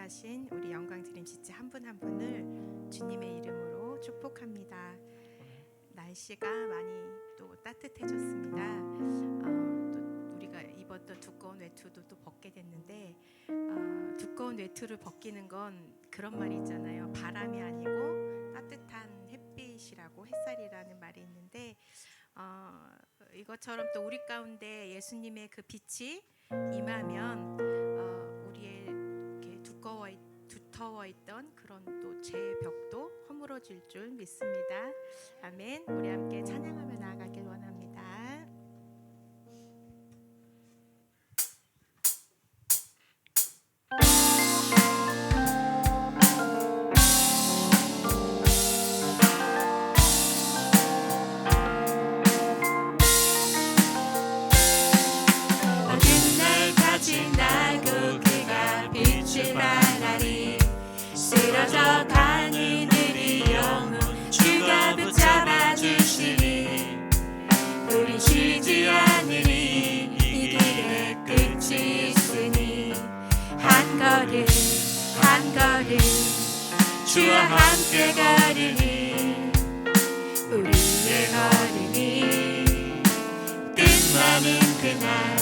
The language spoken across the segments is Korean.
참여하신 우리 영광드림 지체 한 분 한 분을 주님의 이름으로 축복합니다. 날씨가 많이 또 따뜻해졌습니다. 또 우리가 입었던 두꺼운 외투도 또 벗게 됐는데 두꺼운 외투를 벗기는 건 그런 말이 있잖아요. 바람이 아니고 따뜻한 햇빛이라고, 햇살이라는 말이 있는데 이것처럼 또 우리 가운데 예수님의 그 빛이 임하면 우리의 이렇게 두터워 있던 그런 또 죄의 벽도 허물어질 줄 믿습니다. 아멘. 우리 함께 찬양하며 나아가길 원합니다. 쓰러져 간 이들이 영혼 주가 붙잡아 주시니 우리 쉬지 않으리 이 길에 끝이 있으니 한 걸음 한 걸음 주와 함께 걸으니 우리의 걸음이 끝나는 그날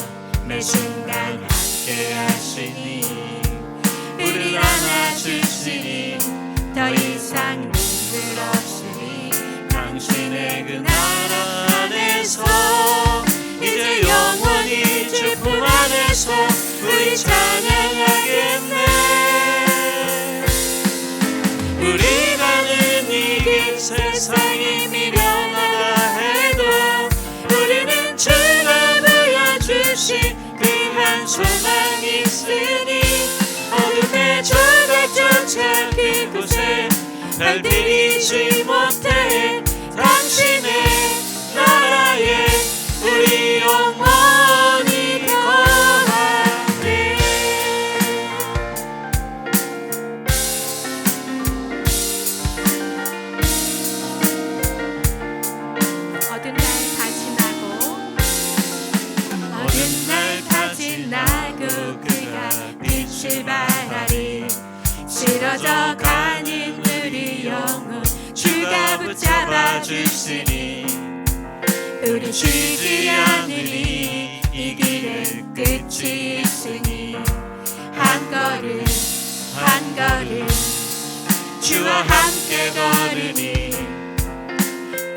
매 순간 함께 하시니 우리를 안아주시니 더 이상 눈물 없으니 당신의 그 나라 안에서 이제 영원히 주 품 안에서 우리 찬양하겠네. 우리 가는 이 길 세상이 미련하다 해도 우리는 주가 보여주신 그 한 소망이 있으니 어둠의 조각조차 그곳에 발들이지 못해 당신의 나라에 우리 영원히 거하네. 어두운 날 다 지나고 어두운 날 다 지나고 그가 빛을 발하리 쓰러져 가는 우리 영혼 주가 붙잡아 주시니 우리 쉬지 않으리 이 길에 끝이 있으니 한 걸음 한 걸음 주와 함께 걸으니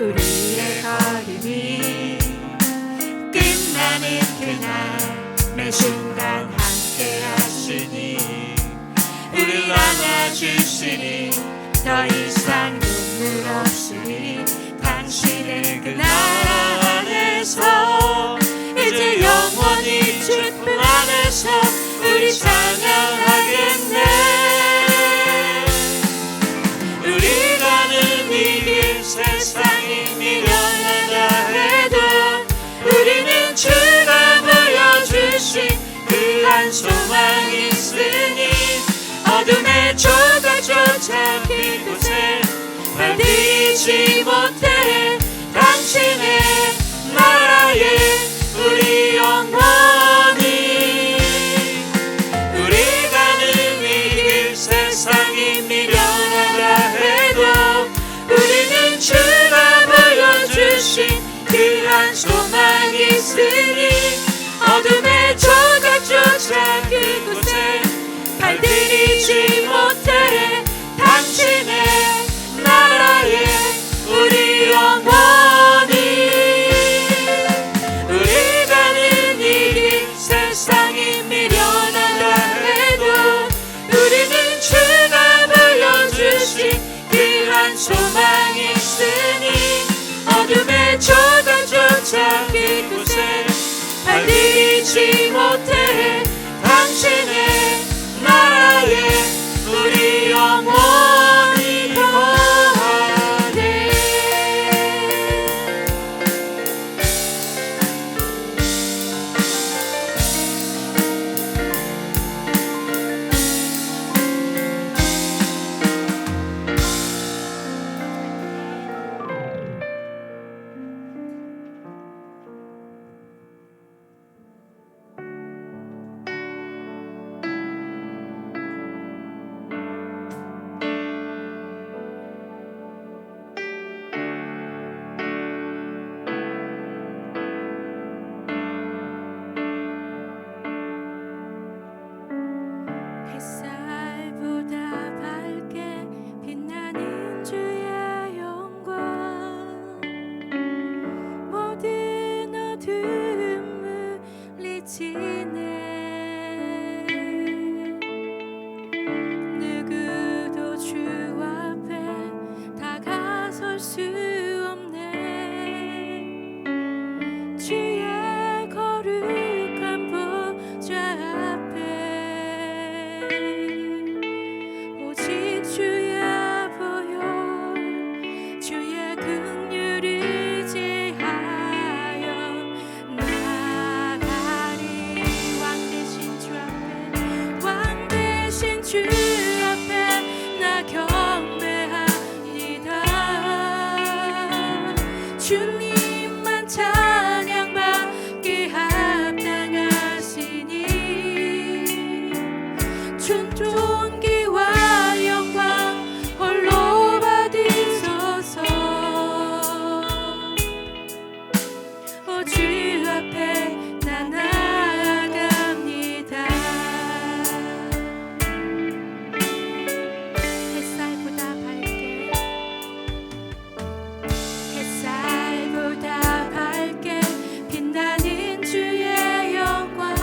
우리의 걸음이 끝나는 그날 매 순간 함께 하시니 우리를 안아주시니 더 이상 눈물 없으니 당신의 그 나라 안에서 이제 영원히 주 품 안에서 우리 찬양하겠네. 우리 가는 이 길 세상이 미련하다 해도 우리는 주가 보여주신 그 한 소망이 있으니 어둠의 조각조차 그곳에 발들이지 못해 당신의 나라에 우리 영원히 우리 가는 이 길 세상이 미련하다 해도 우리는 주가 보여주신 그 한 소망이 있으니 어둠의 조각조차 그곳에 발들이지 못해 당신의 나라에 우리 영원히 우리 가는 이 길 세상이 미련하다 해도 우리는 주가 보여주신 그 한 소망이 있으니 어둠의 조각조차 그곳에 발들이지 못해 당신의 나라에 우리 영원히 거하네. 햇살보다 밝게 빛나는 주의 영광 모든 어둠을 물리치네 누구도 주 앞에 다가설 수 없네 주의 거룩한 보좌 앞에 오직 주의 보혈 주의 긍휼을 의지하여 나가리 왕 대신 주 앞에 나 경배합니다 주님만 찬양받기 합당하시니 존귀와 영광 홀로 받으소서 주 앞에 나 나아갑니다 햇살보다 밝게 빛나는 주의 영광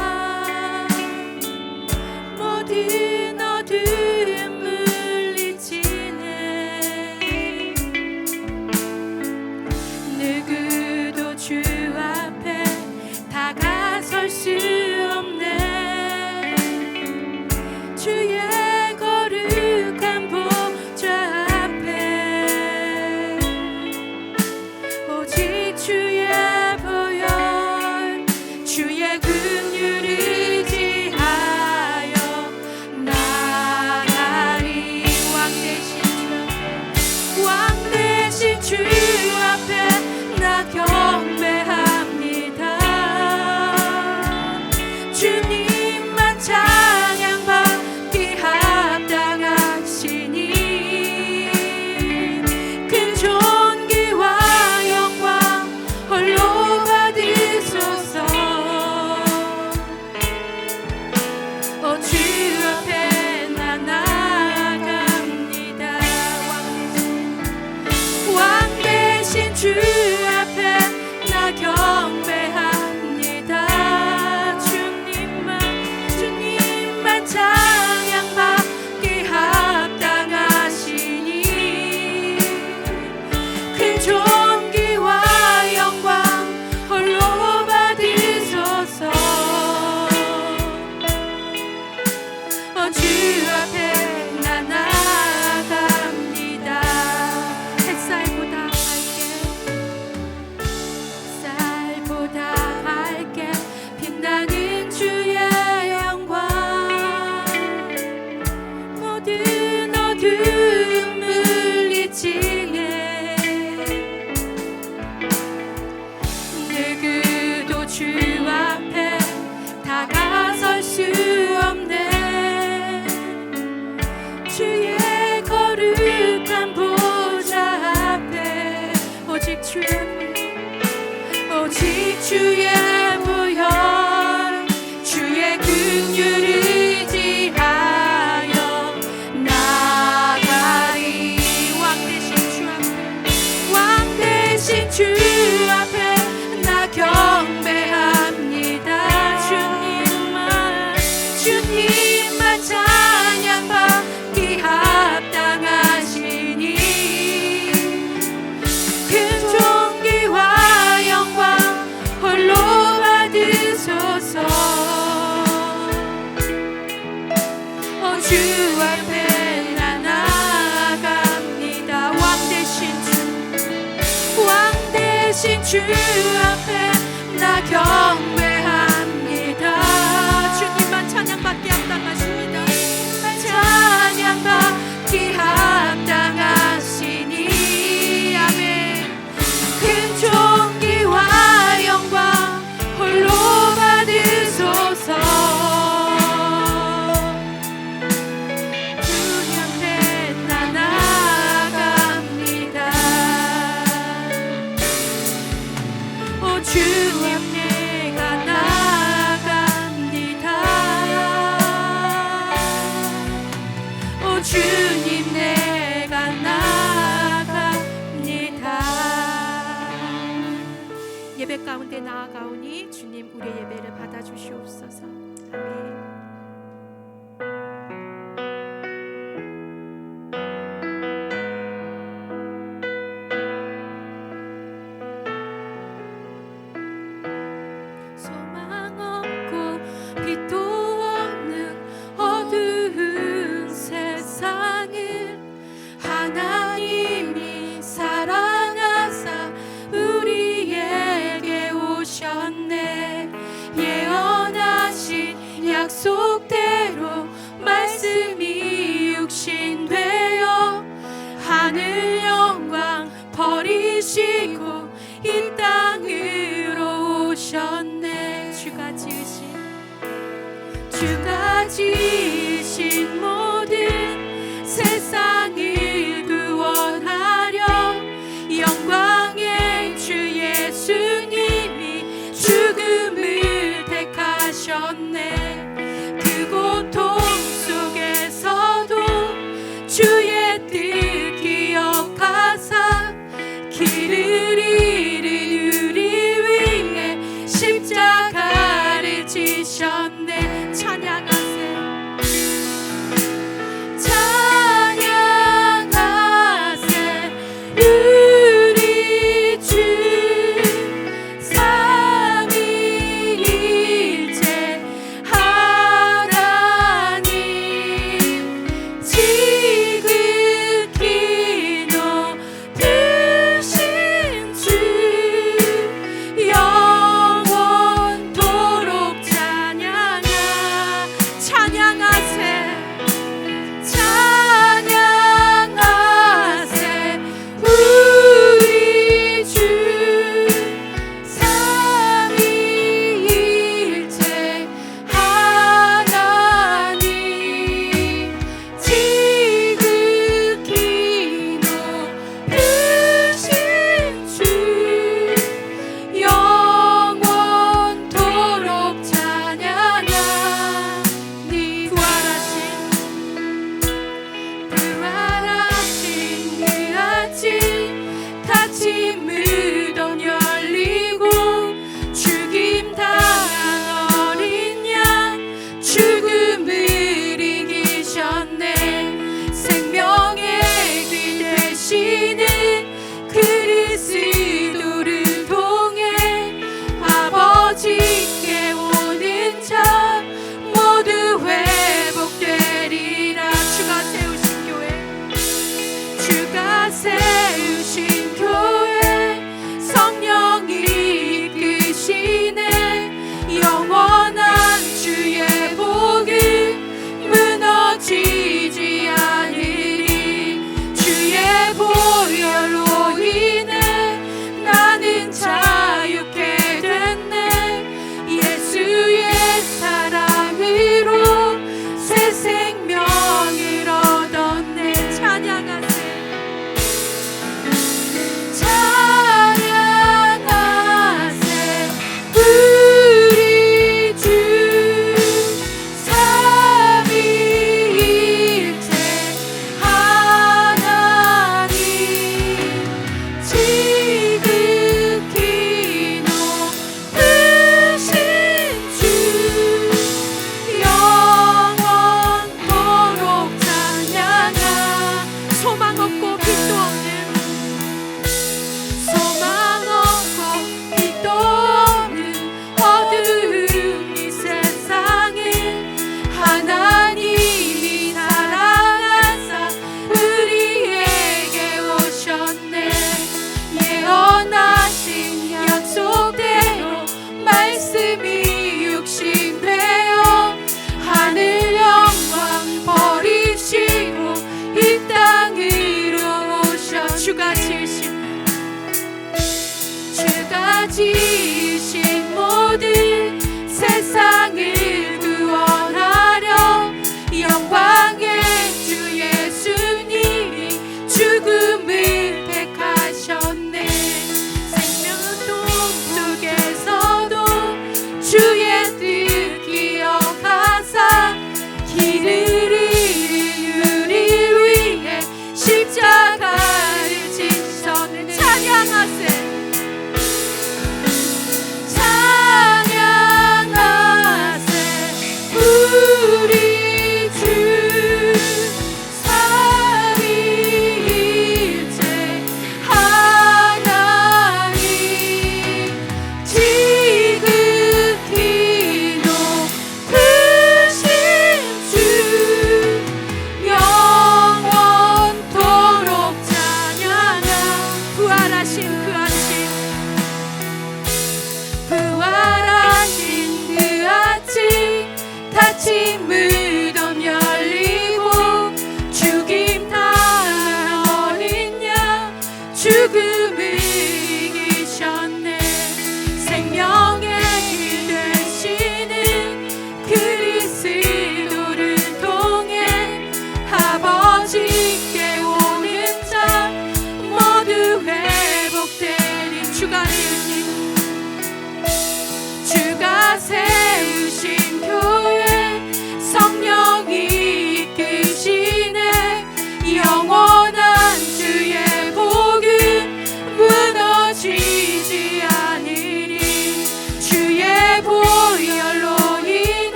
모든 어둠 물리치네 누구도 주 앞에 다가설 수 없네 주의 거룩한 보좌 앞에 오직 주의 보혈 주의 긍휼을 의지하여 나가리 왕 대신 주 앞에 나 경배합니다 주님만 찬양받기 합당하시니 큰 존귀와 영광 홀로 받으소서 주 앞에 나 나아갑니다 왕 대신 주 앞에 나 경배합니다 주님만 찬양받기 합당하시니 큰 존귀와 영광 홀로 받으소서 주 앞에 나 나아갑니다 햇살보다 밝게 빛나는 주의 영광 모든 어둠 물리치네 누구도 주 앞에 다가설 수 없네 주의 거룩한 보좌 앞에 오직 주의 보혈 주의 긍휼을 의지하여 나가리 왕 대신 주 앞에 나 경배합니다 주님만 찬양받기 합당하시니 큰 존귀와 영광 홀로 받으소서 주 앞에 나 나아갑니다 왕 대신 주 앞에 나 경배합니다 주님만 찬양받기 합당하십니다 찬양받기 합당하시니 아멘 큰 존귀와 영광 홀로 받으소서 주 앞에 나 나아갑니다 주 앞에 가 주님 내가 나아갑니다. 예배 가운데 나아가오니 주님 우리의 예배를 받아주시옵소서. 아멘. 소망 없고 빛도 없는 어두운 세상을 하나님이 사랑하사 우리에게 오셨네. 예언하신 약속대로 말씀이 육신되어 하늘 영광 버리시고 이 땅으로 오셨네. 주가 지으신 모든 세상을 구원하려 영광의 주 예수님이 죽음을 택하셨네. 그 고통 속에서도 주의 뜻 기억하사 길을 잃은 우리 위해 십자가를 지셨네. 찬양하세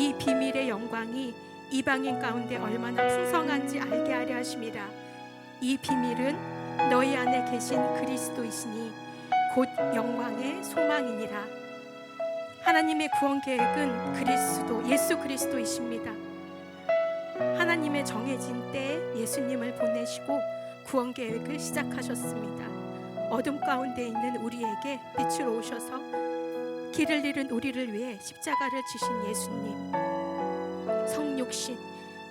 이 비밀의 영광이 이방인 가운데 얼마나 풍성한지 알게 하려 하심이라. 이 비밀은 너희 안에 계신 그리스도이시니 곧 영광의 소망이니라. 하나님의 구원 계획은 예수 그리스도이십니다. 하나님의 정해진 때에 예수님을 보내시고 구원 계획을 시작하셨습니다. 어둠 가운데 있는 우리에게 빛으로 오셔서 길을 잃은 우리를 위해 십자가를 지신 예수님, 성육신,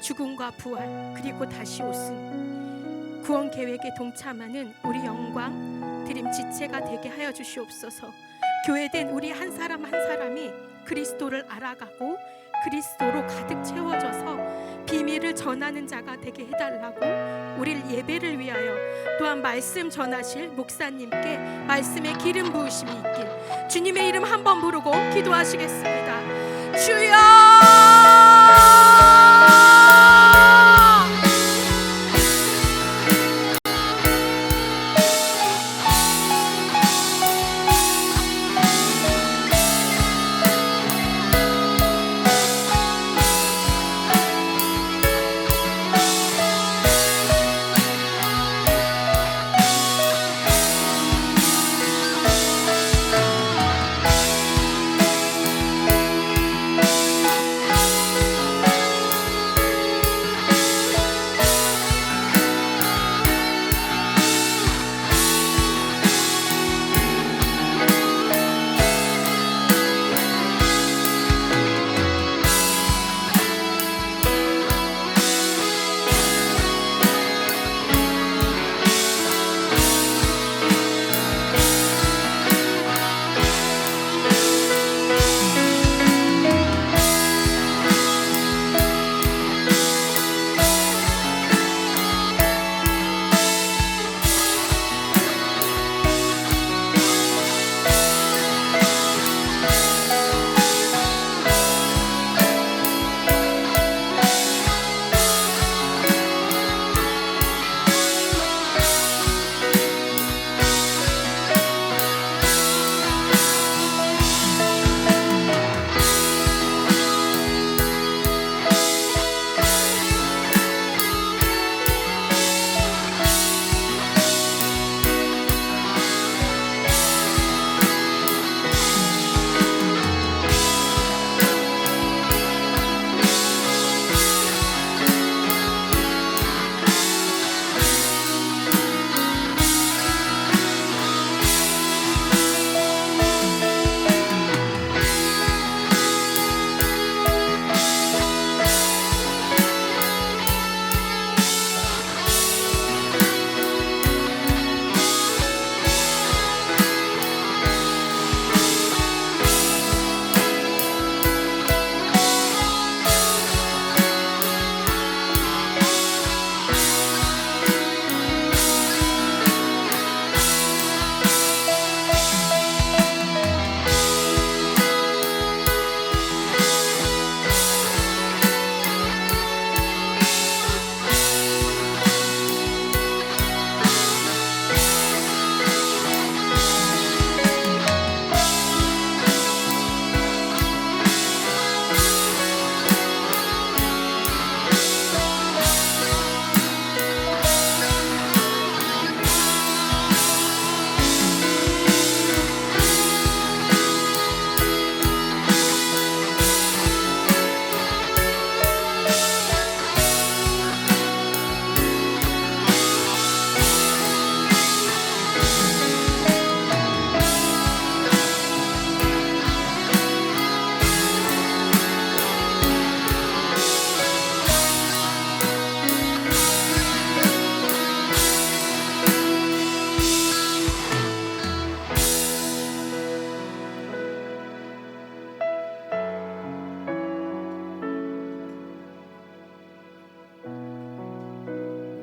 죽음과 부활, 그리고 다시 오심, 구원 계획에 동참하는 우리 영광 드림 지체가 되게 하여 주시옵소서. 교회된 우리 한 사람 한 사람이 그리스도를 알아가고 그리스도로 가득 채워져서 비밀을 전하는 자가 되게 해달라고, 우리를 예배를 위하여 또한 말씀 전하실 목사님께 말씀의 기름 부으심이 있길 주님의 이름 한번 부르고 기도하시겠습니다. 주여!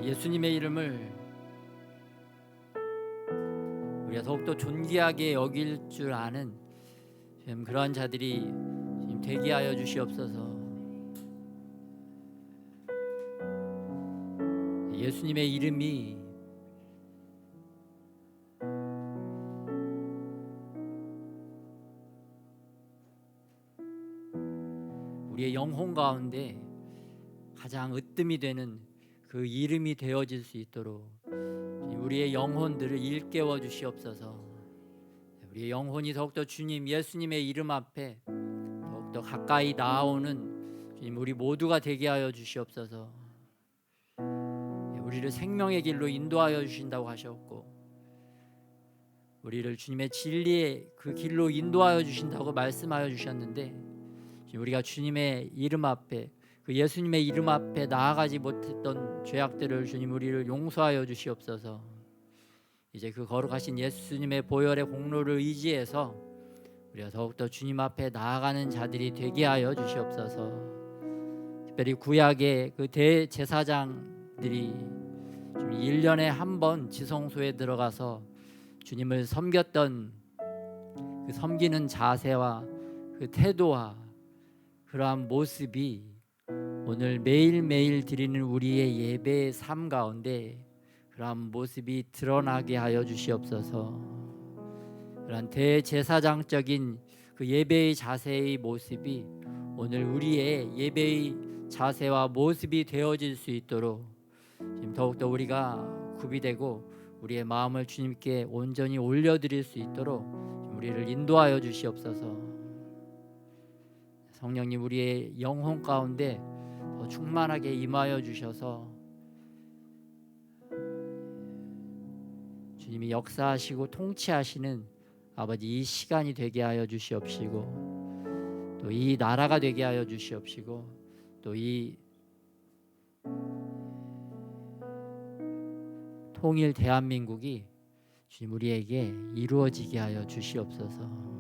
예수님의 이름을 우리가 더욱더 존귀하게 여길 줄 아는 그러한 자들이 되게 하여 주시옵소서. 예수님의 이름이 우리의 영혼 가운데 가장 으뜸이 되는 그 이름이 되어질 수 있도록 우리의 영혼들을 일깨워 주시옵소서. 우리의 영혼이 더욱더 주님 예수님의 이름 앞에 더욱더 가까이 나아오는 주님 우리 모두가 되게 하여 주시옵소서. 우리를 생명의 길로 인도하여 주신다고 하셨고 우리를 주님의 진리의 그 길로 인도하여 주신다고 말씀하여 주셨는데 우리가 주님의 이름 앞에 그 예수님의 이름 앞에 나아가지 못했던 죄악들을 주님 우리를 용서하여 주시옵소서. 이제 그 거룩하신 예수님의 보혈의 공로를 의지해서 우리가 더욱더 주님 앞에 나아가는 자들이 되게 하여 주시옵소서. 특별히 구약의 그 대제사장들이 1년에 한 번 지성소에 들어가서 주님을 섬겼던 그 섬기는 자세와 그 태도와 그러한 모습이 오늘 매일매일 드리는 우리의 예배의 삶 가운데 그러한 모습이 드러나게 하여 주시옵소서. 그런 대제사장적인 그 예배의 자세의 모습이 오늘 우리의 예배의 자세와 모습이 되어질 수 있도록 지금 더욱더 우리가 구비되고 우리의 마음을 주님께 온전히 올려드릴 수 있도록 우리를 인도하여 주시옵소서. 성령님 우리의 영혼 가운데 더 충만하게 임하여 주셔서 주님이 역사하시고 통치하시는 아버지 이 시간이 되게 하여 주시옵시고 또 이 나라가 되게 하여 주시옵시고 또 이 통일 대한민국이 주님 우리에게 이루어지게 하여 주시옵소서.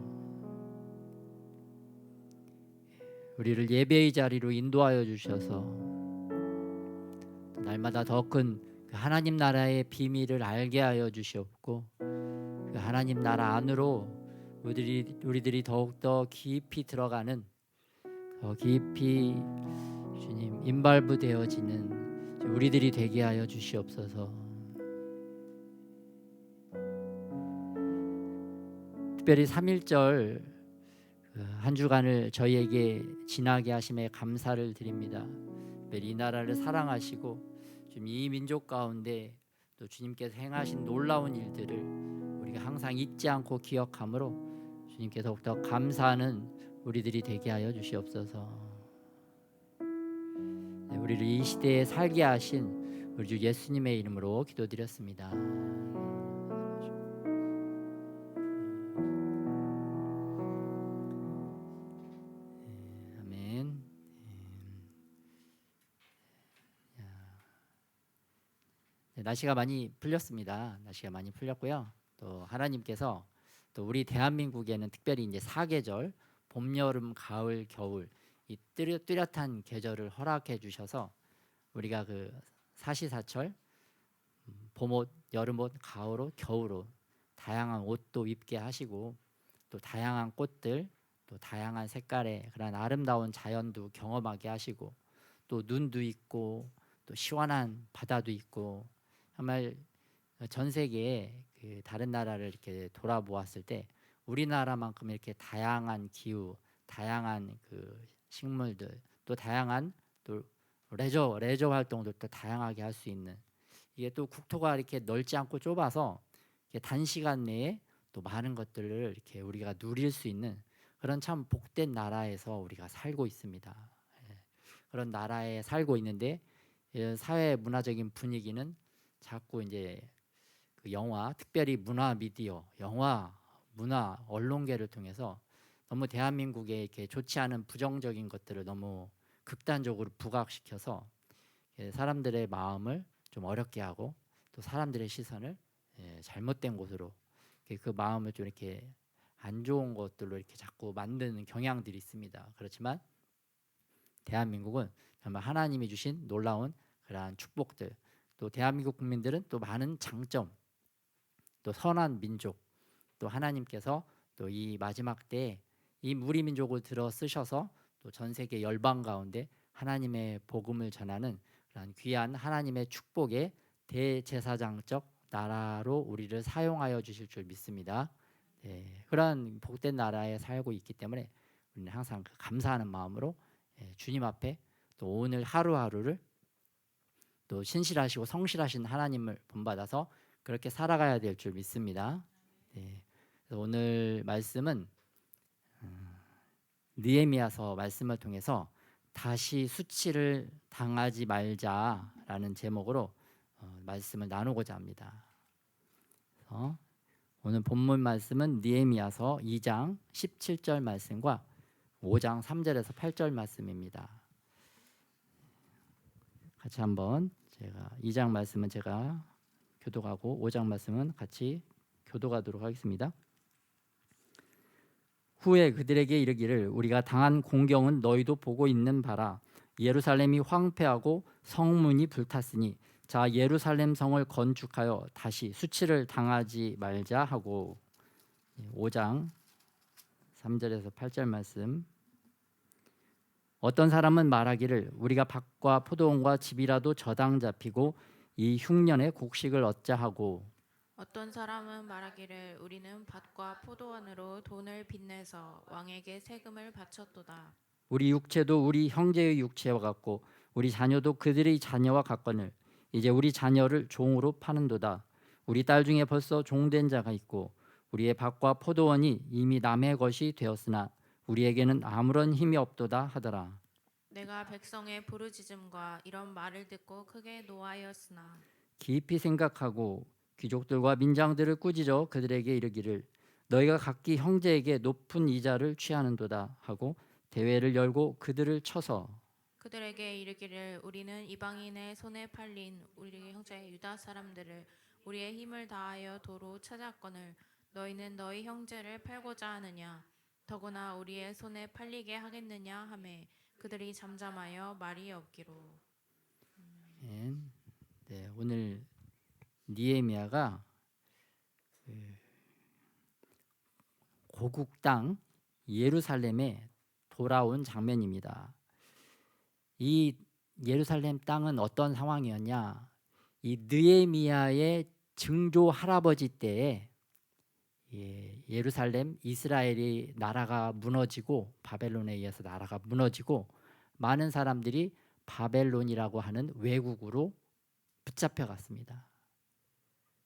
우리를 예배의 자리로 인도하여 주셔서 날마다 더 큰 하나님 나라의 비밀을 알게 하여 주시옵고 그 하나님 나라 안으로 우리들이 더욱더 깊이 들어가는 더 깊이 주님 인발부 되어지는 우리들이 되게 하여 주시옵소서. 특별히 3.1절 한 주간을 저희에게 지나게 하심에 감사를 드립니다. 특별히 이 나라를 사랑하시고 지금 이 민족 가운데 또 주님께서 행하신 놀라운 일들을 우리가 항상 잊지 않고 기억함으로 주님께 더욱더 감사하는 우리들이 되게 하여 주시옵소서. 네, 우리를 이 시대에 살게 하신 우리 주 예수님의 이름으로 기도드렸습니다. 아멘. 날씨가 많이 풀렸습니다. 날씨가 많이 풀렸고요. 또 하나님께서 또 우리 대한민국에는 특별히 이제 4계절 봄, 여름, 가을, 겨울 이 뚜렷한 계절을 허락해 주셔서 우리가 그 사시사철 봄옷, 여름옷, 가을옷, 겨울옷 다양한 옷도 입게 하시고 또 다양한 꽃들 또 다양한 색깔의 그런 아름다운 자연도 경험하게 하시고 또 눈도 있고 또 시원한 바다도 있고 정말 전 세계에 그 다른 나라를 이렇게 돌아보았을 때 우리나라만큼 이렇게 다양한 기후, 다양한 그 식물들, 또 다양한 또 레저 활동들도 다양하게 할 수 있는 이게 또 국토가 이렇게 넓지 않고 좁아서 단시간 내에 또 많은 것들을 이렇게 우리가 누릴 수 있는 그런 참 복된 나라에서 우리가 살고 있습니다. 그런 나라에 살고 있는데 사회 문화적인 분위기는 자꾸 이제 그 영화, 특별히 문화 미디어, 영화, 문화, 언론계를 통해서 너무 대한민국에 이렇게 좋지 않은 부정적인 것들을 너무 극단적으로 부각시켜서 사람들의 마음을 좀 어렵게 하고 또 사람들의 시선을 잘못된 곳으로 그 마음을 좀 이렇게 안 좋은 것들로 이렇게 자꾸 만드는 경향들이 있습니다. 그렇지만 대한민국은 정말 하나님이 주신 놀라운 그러한 축복들, 또 대한민국 국민들은 또 많은 장점, 또 선한 민족, 또 하나님께서 또 이 마지막 때에 이 무리 민족을 들어 쓰셔서 또 전 세계 열방 가운데 하나님의 복음을 전하는 그런 귀한 하나님의 축복의 대제사장적 나라로 우리를 사용하여 주실 줄 믿습니다. 그런 복된 나라에 살고 있기 때문에 우리는 항상 감사하는 마음으로 주님 앞에 또 오늘 하루하루를 또 신실하시고 성실하신 하나님을 본받아서 그렇게 살아가야 될 줄 믿습니다. 네. 그래서 오늘 말씀은 느헤미야서 말씀을 통해서 다시 수치를 당하지 말자라는 제목으로 말씀을 나누고자 합니다. 오늘 본문 말씀은 느헤미야서 2장 17절 말씀과 5장 3절에서 8절 말씀입니다. 같이 한번 제가 2장 말씀은 제가 교독하고 5장 말씀은 같이 교독하도록 하겠습니다. 후에 그들에게 이르기를 우리가 당한 공경은 너희도 보고 있는 바라. 예루살렘이 황폐하고 성문이 불탔으니 자 예루살렘 성을 건축하여 다시 수치를 당하지 말자 하고 5장 3절에서 8절 말씀. 어떤 사람은 말하기를 우리가 밭과 포도원과 집이라도 저당 잡히고 이 흉년에 곡식을 얻자 하고 어떤 사람은 말하기를 우리는 밭과 포도원으로 돈을 빚내서 왕에게 세금을 바쳤도다. 우리 육체도 우리 형제의 육체와 같고 우리 자녀도 그들의 자녀와 같거늘 이제 우리 자녀를 종으로 파는도다. 우리 딸 중에 벌써 종된 자가 있고 우리의 밭과 포도원이 이미 남의 것이 되었으나 우리에게는 아무런 힘이 없도다 하더라. 내가 백성의 부르짖음과 이런 말을 듣고 크게 노하였으나 깊이 생각하고 귀족들과 민장들을 꾸짖어 그들에게 이르기를 너희가 각기 형제에게 높은 이자를 취하는도다 하고 대회를 열고 그들을 쳐서 그들에게 이르기를 우리는 이방인의 손에 팔린 우리 형제 유다 사람들을 우리의 힘을 다하여 도로 찾았거늘 너희는 너희 형제를 팔고자 하느냐 더구나 우리의 손에 팔리게 하겠느냐 하매 그들이 잠잠하여 말이 없기로. 네, 오늘 느헤미야가 고국 땅 예루살렘에 돌아온 장면입니다. 이 예루살렘 땅은 어떤 상황이었냐? 이 느헤미야의 증조 할아버지 때에 예루살렘 이스라엘이 나라가 무너지고 바벨론에 의해서 나라가 무너지고 많은 사람들이 바벨론이라고 하는 외국으로 붙잡혀 갔습니다.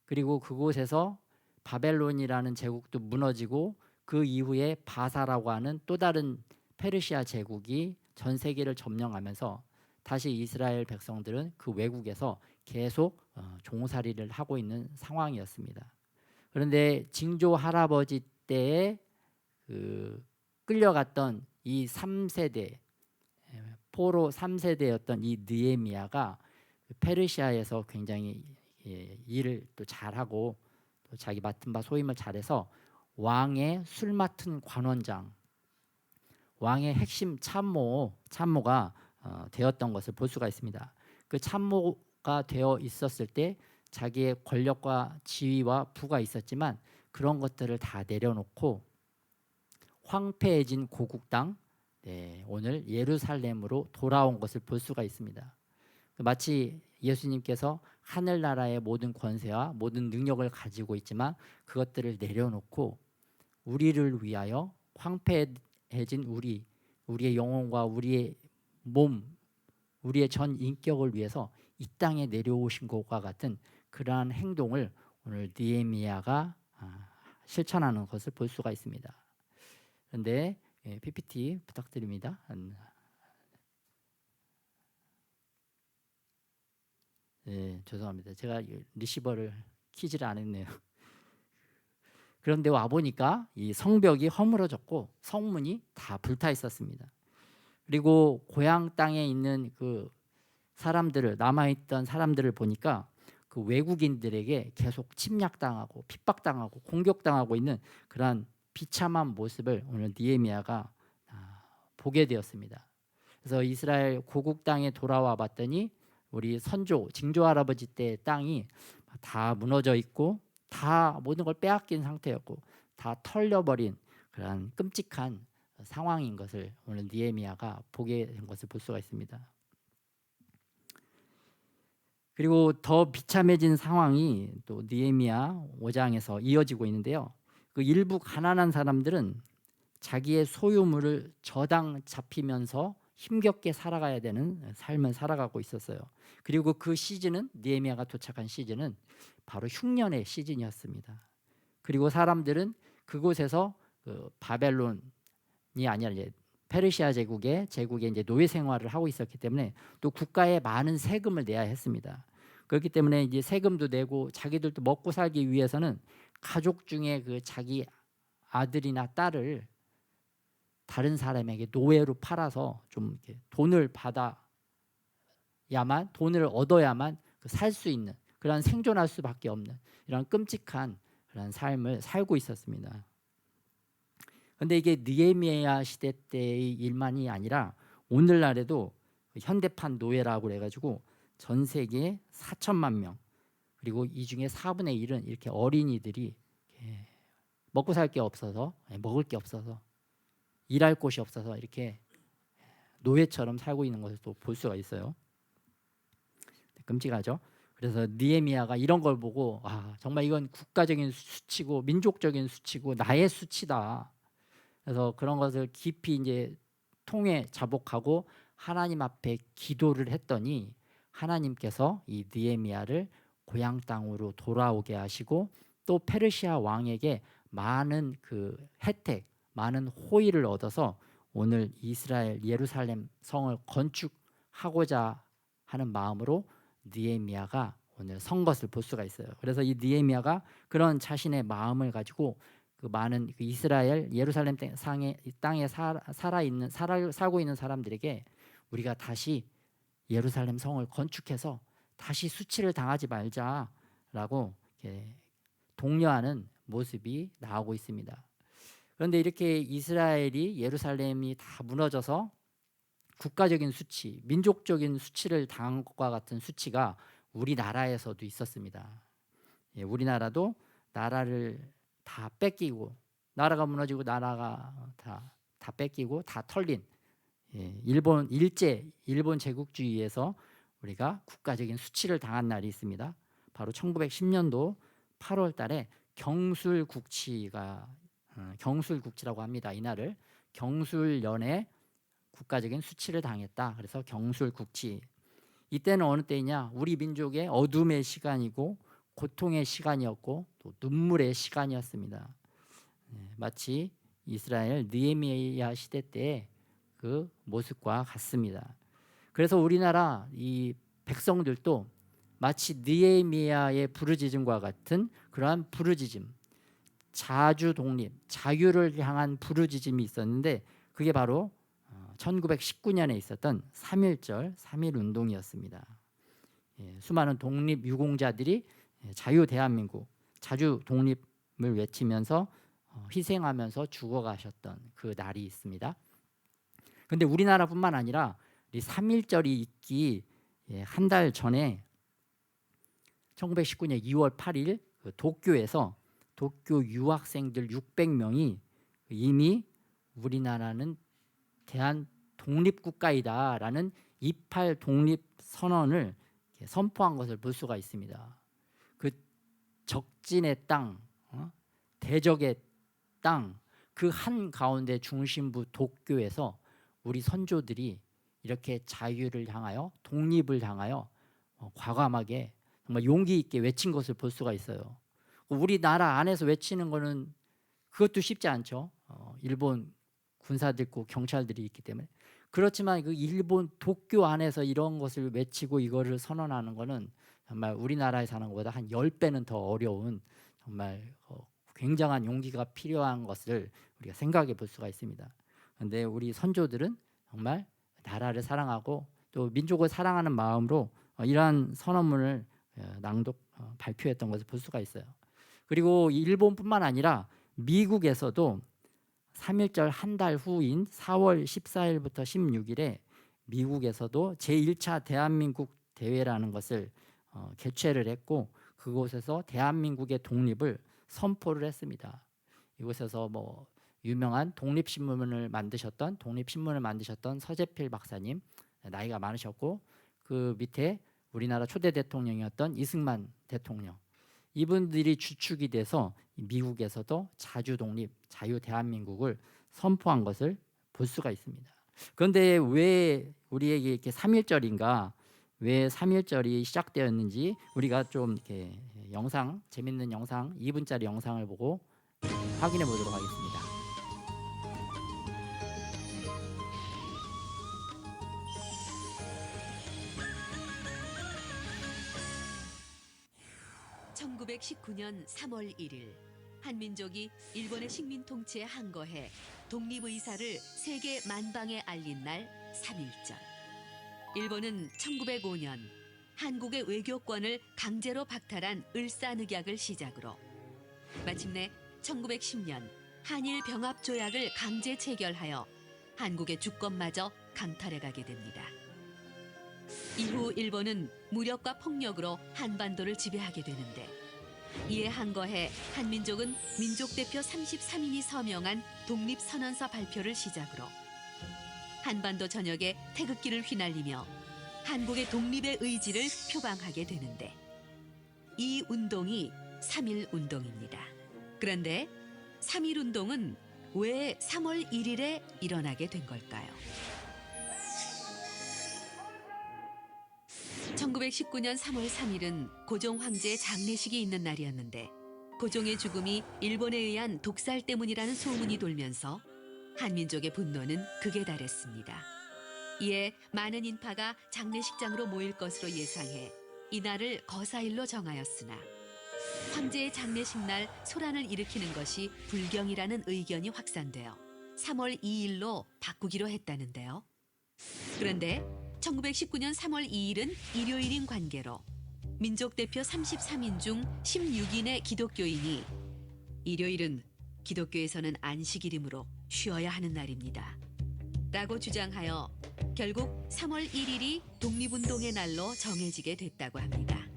그리고 그곳에서 바벨론이라는 제국도 무너지고 그 이후에 바사라고 하는 또 다른 페르시아 제국이 전 세계를 점령하면서 다시 이스라엘 백성들은 그 외국에서 계속 종살이를 하고 있는 상황이었습니다. 그런데 징조 할아버지 때에 끌려갔던 이 3세대 포로 3세대였던 이 느헤미야가 페르시아에서 굉장히 일을 또 잘하고 또 자기 맡은 바 소임을 잘해서 왕의 술 맡은 관원장, 왕의 핵심 참모가 되었던 것을 볼 수가 있습니다. 그 참모가 되어 있었을 때 자기의 권력과 지위와 부가 있었지만 그런 것들을 다 내려놓고 황폐해진 고국 땅 오늘 예루살렘으로 돌아온 것을 볼 수가 있습니다. 마치 예수님께서 하늘나라의 모든 권세와 모든 능력을 가지고 있지만 그것들을 내려놓고 우리를 위하여 황폐해진 우리의 영혼과 우리의 몸, 우리의 전 인격을 위해서 이 땅에 내려오신 것과 같은 그러한 행동을 오늘 느헤미야가 실천하는 것을 볼 수가 있습니다. 그런데 PPT 부탁드립니다. 네, 죄송합니다. 제가 리시버를 키지를 안 했네요. 그런데 와 보니까 이 성벽이 허물어졌고 성문이 다 불타 있었습니다. 그리고 고향 땅에 있는 그 사람들을 남아있던 사람들을 보니까 그 외국인들에게 계속 침략당하고 핍박당하고 공격당하고 있는 그러한 비참한 모습을 오늘 느헤미야가 보게 되었습니다. 그래서 이스라엘 고국 땅에 돌아와 봤더니 우리 선조 징조 할아버지 때의 땅이 다 무너져 있고 다 모든 걸 빼앗긴 상태였고 다 털려버린 그런 끔찍한 상황인 것을 오늘 느헤미야가 보게 된 것을 볼 수가 있습니다. 그리고 더 비참해진 상황이 또 느헤미야 5장에서 이어지고 있는데요. 그 일부 가난한 사람들은 자기의 소유물을 저당 잡히면서 힘겹게 살아가야 되는 삶을 살아가고 있었어요. 그리고 그 시즌은 느헤미야가 도착한 시즌은 바로 흉년의 시즌이었습니다. 그리고 사람들은 그곳에서 그 바벨론이 아니라 이제 페르시아 제국의 이제 노예 생활을 하고 있었기 때문에 또 국가에 많은 세금을 내야 했습니다. 그렇기 때문에 이제 세금도 내고 자기들도 먹고 살기 위해서는 가족 중에 그 자기 아들이나 딸을 다른 사람에게 노예로 팔아서 좀 이렇게 돈을 얻어야만 살 수 있는, 그런 생존할 수밖에 없는 이런 끔찍한 그런 삶을 살고 있었습니다. 그런데 이게 느헤미야 시대 때의 일만이 아니라 오늘날에도 현대판 노예라고 해가지고 전 세계 4천만 명, 그리고 이 중에 4분의 1은 이렇게 어린이들이 이렇게 먹고 살 게 없어서, 먹을 게 없어서, 일할 곳이 없어서 이렇게 노예처럼 살고 있는 것을 또 볼 수가 있어요. 끔찍하죠. 그래서 느헤미야가 이런 걸 보고 정말 이건 국가적인 수치고 민족적인 수치고 나의 수치다. 그래서 그런 것을 깊이 이제 통해 자복하고 하나님 앞에 기도를 했더니 하나님께서 이 느헤미야를 고향 땅으로 돌아오게 하시고 또 페르시아 왕에게 많은 그 혜택, 많은 호의를 얻어서 오늘 이스라엘 예루살렘 성을 건축하고자 하는 마음으로 느헤미야가 오늘 선 것을 볼 수가 있어요. 그래서 이 느헤미야가 그런 자신의 마음을 가지고 그 많은 그 이스라엘 예루살렘 땅에 살고 있는 사람들에게 우리가 다시 예루살렘 성을 건축해서 다시 수치를 당하지 말자라고 이렇게 독려하는 모습이 나오고 있습니다. 그런데 이렇게 이스라엘이 예루살렘이 다 무너져서 국가적인 수치, 민족적인 수치를 당한 것과 같은 수치가 우리나라에서도 있었습니다. 우리나라도 나라를 다 뺏기고, 나라가 무너지고 나라가 다 뺏기고 다 털린 일본 제국주의에서 우리가 국가적인 수치를 당한 날이 있습니다. 바로 1910년도 8월 달에 경술국치라고 합니다. 이날을 경술연에 국가적인 수치를 당했다. 그래서 경술국치. 이때는 어느 때이냐? 우리 민족의 어둠의 시간이고 고통의 시간이었고 또 눈물의 시간이었습니다. 마치 이스라엘 느헤미야 시대 때의 그 모습과 같습니다. 그래서 우리나라 이 백성들도 마치 느헤미야의 부르짖음과 같은 그러한 부르짖음, 자주 독립, 자유를 향한 부르짖음이 있었는데 그게 바로 1919년에 있었던 3.1절 3.1 운동이었습니다. 수많은 독립 유공자들이 자유 대한민국, 자주 독립을 외치면서 희생하면서 죽어가셨던 그 날이 있습니다. 그런데 우리나라뿐만 아니라 이 3.1절이 있기 한 달 전에 1919년 2월 8일 그 도쿄에서 도쿄 유학생들 600명이 이미 우리나라는 대한 독립국가이다라는 28 독립선언을 선포한 것을 볼 수가 있습니다. 그 적진의 땅, 대적의 땅, 그 한 가운데 중심부 도쿄에서 우리 선조들이 이렇게 자유를 향하여 독립을 향하여 과감하게 정말 용기 있게 외친 것을 볼 수가 있어요. 우리나라 안에서 외치는 거는 그것도 쉽지 않죠. 일본 군사들 있고 경찰들이 있기 때문에. 그렇지만 그 일본 도쿄 안에서 이런 것을 외치고 이거를 선언하는 거는 정말 우리나라에 사는 것보다 한 10배는 더 어려운 정말 굉장한 용기가 필요한 것을 우리가 생각해 볼 수가 있습니다. 그런데 우리 선조들은 정말 나라를 사랑하고 또 민족을 사랑하는 마음으로 이러한 선언문을 발표했던 것을 볼 수가 있어요. 그리고 일본뿐만 아니라 미국에서도 3.1절 한 달 후인 4월 14일부터 16일에 미국에서도 제1차 대한민국 대회라는 것을 개최를 했고 그곳에서 대한민국의 독립을 선포를 했습니다. 이곳에서 유명한 독립신문을 만드셨던 서재필 박사님, 나이가 많으셨고 그 밑에 우리나라 초대 대통령이었던 이승만 대통령, 이분들이 주축이 돼서 미국에서도 자주 독립, 자유 대한민국을 선포한 것을 볼 수가 있습니다. 그런데 왜 우리에게 이렇게 3.1절인가? 왜 3.1절이 시작되었는지 우리가 좀 이렇게 영상, 재밌는 영상, 2분짜리 영상을 보고 확인해 보도록 하겠습니다. (1919년 3월 1일) 한민족이 일본의 식민 통치에 항거해 독립의사를 세계 만방에 알린 날 3.1절. 일본은 1905년 한국의 외교권을 강제로 박탈한 을사늑약을 시작으로 마침내 1910년 한일 병합조약을 강제 체결하여 한국의 주권마저 강탈해가게 됩니다. 이후 일본은 무력과 폭력으로 한반도를 지배하게 되는데, 이에 항거해 한민족은 민족대표 33인이 서명한 독립선언서 발표를 시작으로 한반도 전역에 태극기를 휘날리며 한국의 독립의 의지를 표방하게 되는데, 이 운동이 3.1운동입니다. 그런데 3.1운동은 왜 3월 1일에 일어나게 된 걸까요? 1919년 3월 3일은 고종 황제의 장례식이 있는 날이었는데, 고종의 죽음이 일본에 의한 독살 때문이라는 소문이 돌면서 한민족의 분노는 극에 달했습니다. 이에 많은 인파가 장례식장으로 모일 것으로 예상해 이날을 거사일로 정하였으나, 황제의 장례식 날 소란을 일으키는 것이 불경이라는 의견이 확산되어 3월 2일로 바꾸기로 했다는데요. 그런데 1919년 3월 2일은 일요일인 관계로 민족대표 33인 중 16인의 기독교인이 일요일은 기독교에서는 안식일이므로 쉬어야 하는 날입니다 라고 주장하여 결국 3월 1일이 독립운동의 날로 정해지게 됐다고 합니다.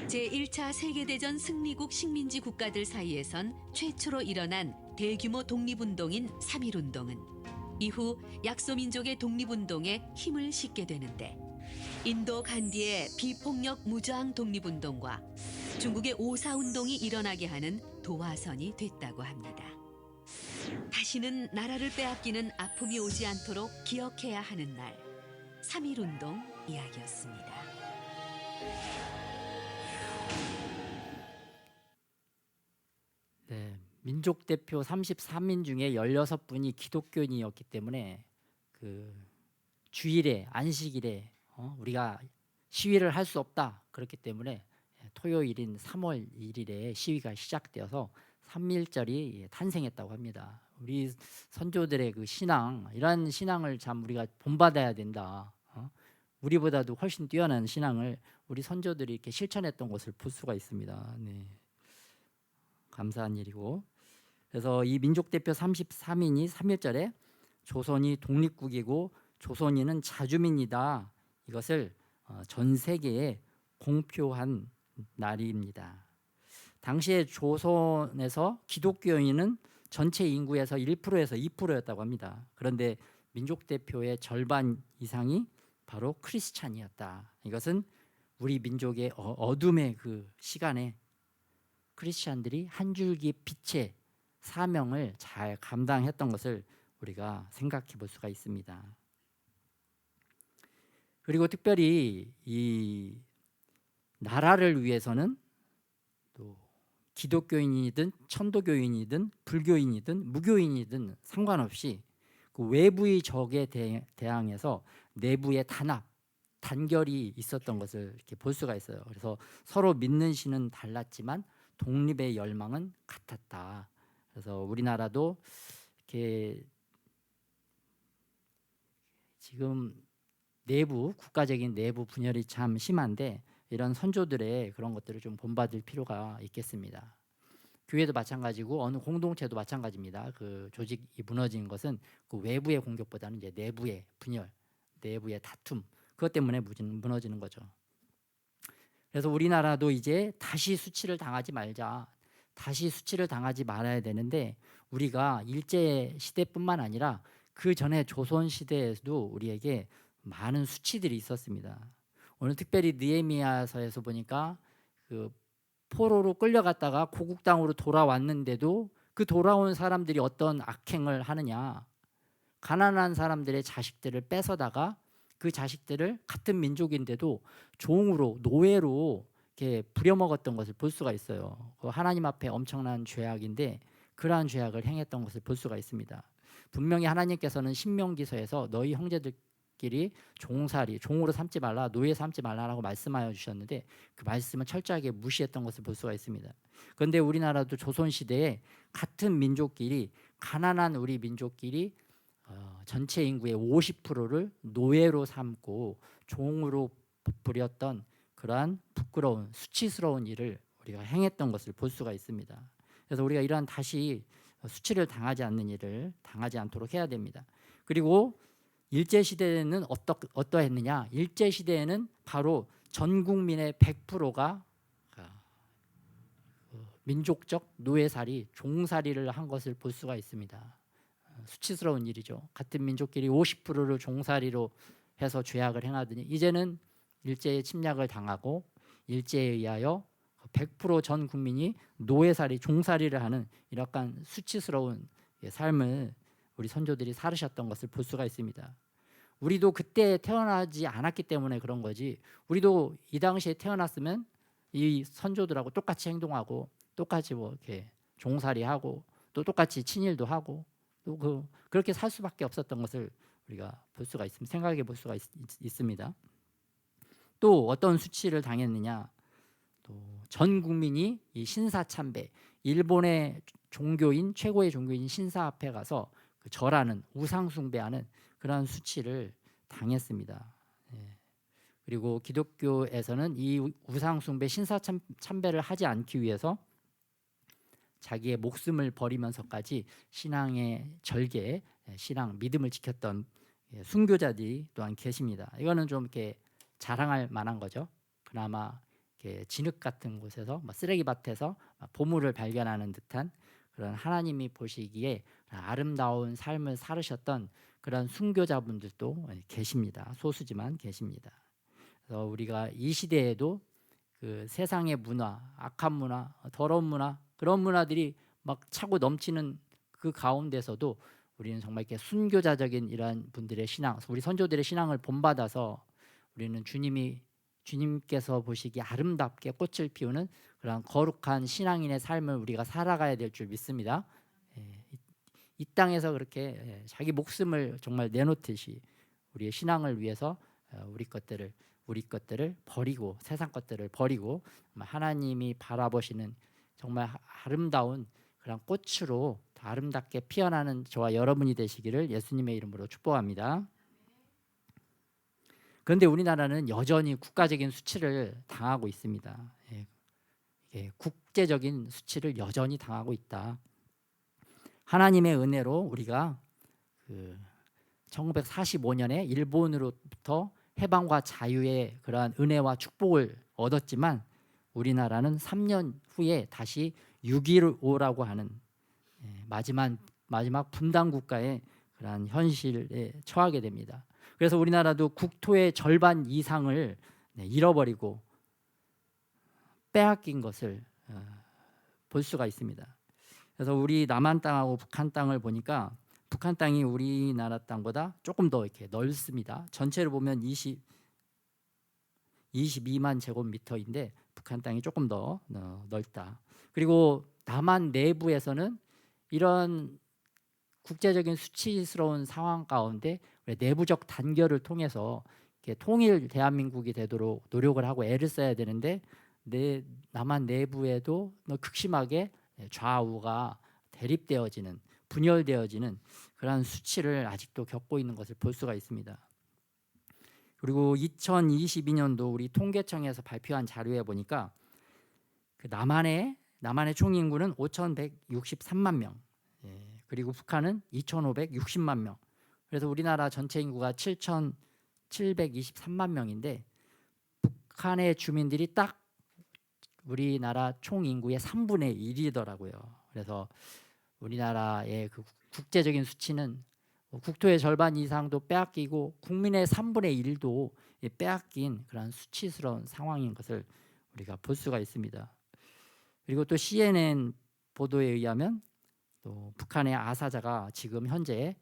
제1차 세계대전 승리국 식민지 국가들 사이에선 최초로 일어난 대규모 독립운동인 3.1운동은 이후 약소민족의 독립운동에 힘을 싣게 되는데, 인도 간디의 비폭력 무저항 독립운동과 중국의 오사운동이 일어나게 하는 도화선이 됐다고 합니다. 다시는 나라를 빼앗기는 아픔이 오지 않도록 기억해야 하는 날, 3.1운동 이야기였습니다. 네, 민족 대표 33인 중에 16분이 기독교인이었기 때문에 그 주일에 안식일에 우리가 시위를 할 수 없다. 그렇기 때문에 토요일인 3월 1일에 시위가 시작되어서 3.1절이 탄생했다고 합니다. 우리 선조들의 그 신앙, 이러한 신앙을 참 우리가 본받아야 된다. 우리보다도 훨씬 뛰어난 신앙을 우리 선조들이 이렇게 실천했던 것을 볼 수가 있습니다. 네. 감사한 일이고, 그래서 이 민족 대표 33인이 3.1절에 조선이 독립국이고 조선인은 자주민이다, 이것을 전 세계에 공표한 날입니다. 당시에 조선에서 기독교인은 전체 인구에서 1%에서 2%였다고 합니다. 그런데 민족 대표의 절반 이상이 바로 크리스찬이었다. 이것은 우리 민족의 어둠의 그 시간에 크리스찬들이 한 줄기 빛의 사명을 잘 감당했던 것을 우리가 생각해 볼 수가 있습니다. 그리고 특별히 이 나라를 위해서는 또 기독교인이든 천도교인이든 불교인이든 무교인이든 상관없이 그 외부의 적에 대항해서 내부의 단합, 단결이 있었던 것을 이렇게 볼 수가 있어요. 그래서 서로 믿는 신은 달랐지만 독립의 열망은 같았다. 그래서 우리나라도 이렇게 지금 국가적인 내부 분열이 참 심한데, 이런 선조들의 그런 것들을 좀 본받을 필요가 있겠습니다. 교회도 마찬가지고 어느 공동체도 마찬가지입니다. 그 조직이 무너진 것은 그 외부의 공격보다는 이제 내부의 분열, 내부의 다툼, 그것 때문에 무너지는 거죠. 그래서 우리나라도 이제 다시 수치를 당하지 말자, 다시 수치를 당하지 말아야 되는데, 우리가 일제 시대뿐만 아니라 그 전에 조선 시대에도 우리에게 많은 수치들이 있었습니다. 오늘 특별히 느헤미야서에서 보니까 그 포로로 끌려갔다가 고국 땅으로 돌아왔는데도 그 돌아온 사람들이 어떤 악행을 하느냐, 가난한 사람들의 자식들을 뺏어다가 그 자식들을 같은 민족인데도 종으로 노예로 이렇게 부려먹었던 것을 볼 수가 있어요. 그 하나님 앞에 엄청난 죄악인데 그러한 죄악을 행했던 것을 볼 수가 있습니다. 분명히 하나님께서는 신명기서에서 너희 형제들끼리 종으로 삼지 말라, 노예 삼지 말라라고 말씀하여 주셨는데 그 말씀을 철저하게 무시했던 것을 볼 수가 있습니다. 그런데 우리나라도 조선시대에 같은 민족끼리, 가난한 우리 민족끼리 전체 인구의 50%를 노예로 삼고 종으로 부렸던 그러한 부끄러운 수치스러운 일을 우리가 행했던 것을 볼 수가 있습니다. 그래서 우리가 이러한 다시 수치를 당하지 않는 일을 당하지 않도록 해야 됩니다. 그리고 일제시대에는 어떠했느냐? 일제시대에는 바로 전 국민의 100%가 민족적 노예살이, 종살이를 한 것을 볼 수가 있습니다. 수치스러운 일이죠. 같은 민족끼리 50%를 종살이로 해서 죄악을 행하더니 이제는 일제의 침략을 당하고 일제에 의하여 100% 전 국민이 노예살이, 종살이를 하는 이러한 수치스러운 삶을 우리 선조들이 살으셨던 것을 볼 수가 있습니다. 우리도 그때 태어나지 않았기 때문에 그런 거지, 우리도 이 당시에 태어났으면 이 선조들하고 똑같이 행동하고 똑같이 뭐 이렇게 종살이하고 또 똑같이 친일도 하고 또 그렇게 살 수밖에 없었던 것을 우리가 볼 수가 있습니다. 생각해 볼 수가 있습니다. 또 어떤 수치를 당했느냐? 또 전 국민이 이 신사참배, 일본의 종교인, 최고의 종교인 신사 앞에 가서 그 절하는, 우상숭배하는 그런 수치를 당했습니다. 그리고 기독교에서는 이 우상숭배, 신사참배를 하지 않기 위해서 자기의 목숨을 버리면서까지 신앙의 절개, 신앙, 믿음을 지켰던 순교자들이 또한 계십니다. 이거는 좀 이렇게 자랑할 만한 거죠. 그나마 이렇게 진흙 같은 곳에서, 쓰레기밭에서 보물을 발견하는 듯한 그런 하나님이 보시기에 아름다운 삶을 살으셨던 그런 순교자분들도 계십니다. 소수지만 계십니다. 그래서 우리가 이 시대에도 그 세상의 문화, 악한 문화, 더러운 문화, 그런 문화들이 막 차고 넘치는 그 가운데서도 우리는 정말 이렇게 순교자적인 이러한 분들의 신앙, 우리 선조들의 신앙을 본받아서 우리는 주님께서 보시기에 아름답게 꽃을 피우는 그런 거룩한 신앙인의 삶을 우리가 살아가야 될 줄 믿습니다. 이 땅에서 그렇게 자기 목숨을 정말 내놓듯이 우리의 신앙을 위해서 우리 것들을 버리고, 세상 것들을 버리고 하나님이 바라보시는 정말 아름다운 그런 꽃으로 더 아름답게 피어나는 저와 여러분이 되시기를 예수님의 이름으로 축복합니다. 그런데 우리나라는 여전히 국가적인 수치를 당하고 있습니다. 국제적인 수치를 여전히 당하고 있다. 하나님의 은혜로 우리가 1945년에 일본으로부터 해방과 자유의 그러한 은혜와 축복을 얻었지만 우리나라는 3년 후에 다시 6.15라고 하는 마지막 분단 국가의 그러한 현실에 처하게 됩니다. 그래서 우리나라도 국토의 절반 이상을 잃어버리고 빼앗긴 것을 볼 수가 있습니다. 그래서 우리 남한 땅하고 북한 땅을 보니까 북한 땅이 우리나라 땅보다 조금 더 이렇게 넓습니다. 전체를 보면 22만 제곱미터인데 북한 땅이 조금 더 넓다. 그리고 남한 내부에서는 이런 국제적인 수치스러운 상황 가운데 내부적 단결을 통해서 통일 대한민국이 되도록 노력을 하고 애를 써야 되는데 남한 내부에도 극심하게 좌우가 대립되어지는, 분열되어지는 그런 수치를 아직도 겪고 있는 것을 볼 수가 있습니다. 그리고 2022년도 우리 통계청에서 발표한 자료에 보니까 그 남한의 총 인구는 5,163만 명, 그리고 북한은 2,560만 명. 그래서 우리나라 전체 인구가 7,723만 명인데 북한의 주민들이 딱 우리나라 총 인구의 3분의 1이더라고요. 그래서 우리나라의 그 국제적인 수치는 국토의 절반 이상도 빼앗기고 국민의 3분의 1도 빼앗긴 그런 수치스러운 상황인 것을 우리가 볼 수가 있습니다. 그리고 또 CNN 보도에 의하면 또 북한의 아사자가 지금 현재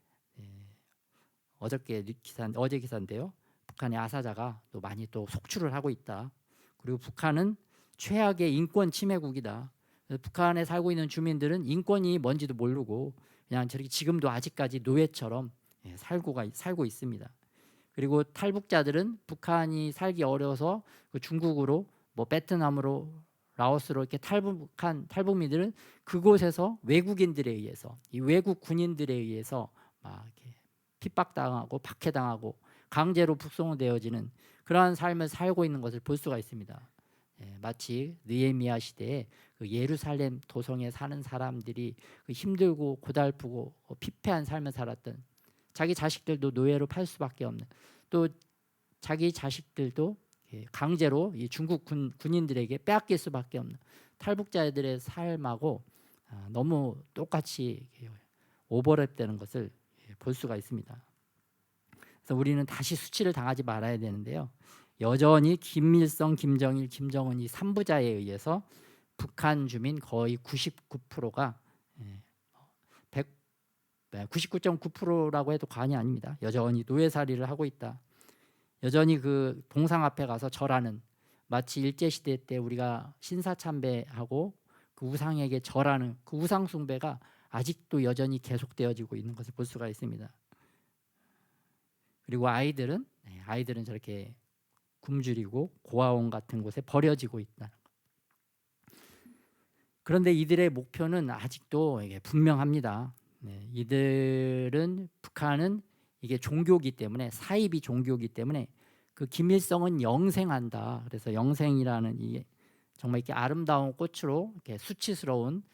어제 기사인데요. 북한의 아사자가 또 많이 또 속출을 하고 있다. 그리고 북한은 최악의 인권 침해국이다. 북한에 살고 있는 주민들은 인권이 뭔지도 모르고 그냥 저렇게 지금도 아직까지 노예처럼 살고 있습니다. 그리고 탈북자들은 북한이 살기 어려워서 그 중국으로 뭐 베트남으로 라오스로 이렇게 탈북한 탈북민들은 그곳에서 외국인들에 의해서 이 외국 군인들에 의해서 막 이렇게 핍박당하고 박해당하고 강제로 북송되어지는 그러한 삶을 살고 있는 것을 볼 수가 있습니다. 마치 느헤미야 시대에 그 예루살렘 도성에 사는 사람들이 그 힘들고 고달프고 피폐한 삶을 살았던 자기 자식들도 노예로 팔 수밖에 없는 또 자기 자식들도 강제로 이 중국 군인들에게 빼앗길 수밖에 없는 탈북자들의 삶하고 너무 똑같이 오버랩되는 것을 볼 수가 있습니다. 그래서 우리는 다시 수치를 당하지 말아야 되는데요. 여전히 김일성, 김정일, 김정은 이 3부자에 의해서 북한 주민 거의 99%가 99.9%라고 해도 과언이 아닙니다. 여전히 노예살이를 하고 있다. 여전히 그 동상 앞에 가서 절하는 마치 일제시대 때 우리가 신사참배하고 그 우상에게 절하는 그 우상 숭배가 아직도 여전히 계속되어지고 있는 것을 볼 수가 있습니다. 그리고 아이들은 저렇게 굶주리고 고아원 같은 곳에 버려지고 있다. 그런데 이들의 목표는 아직도 이게 분명합니다. 이들은 북한은 이게 종교기 때문에 사입이 종교기 때문에 그 김일성은 영생한다. 그래서 영생이라는 이 정말 이렇게 아름다운 꽃으로 이렇게 수치스러운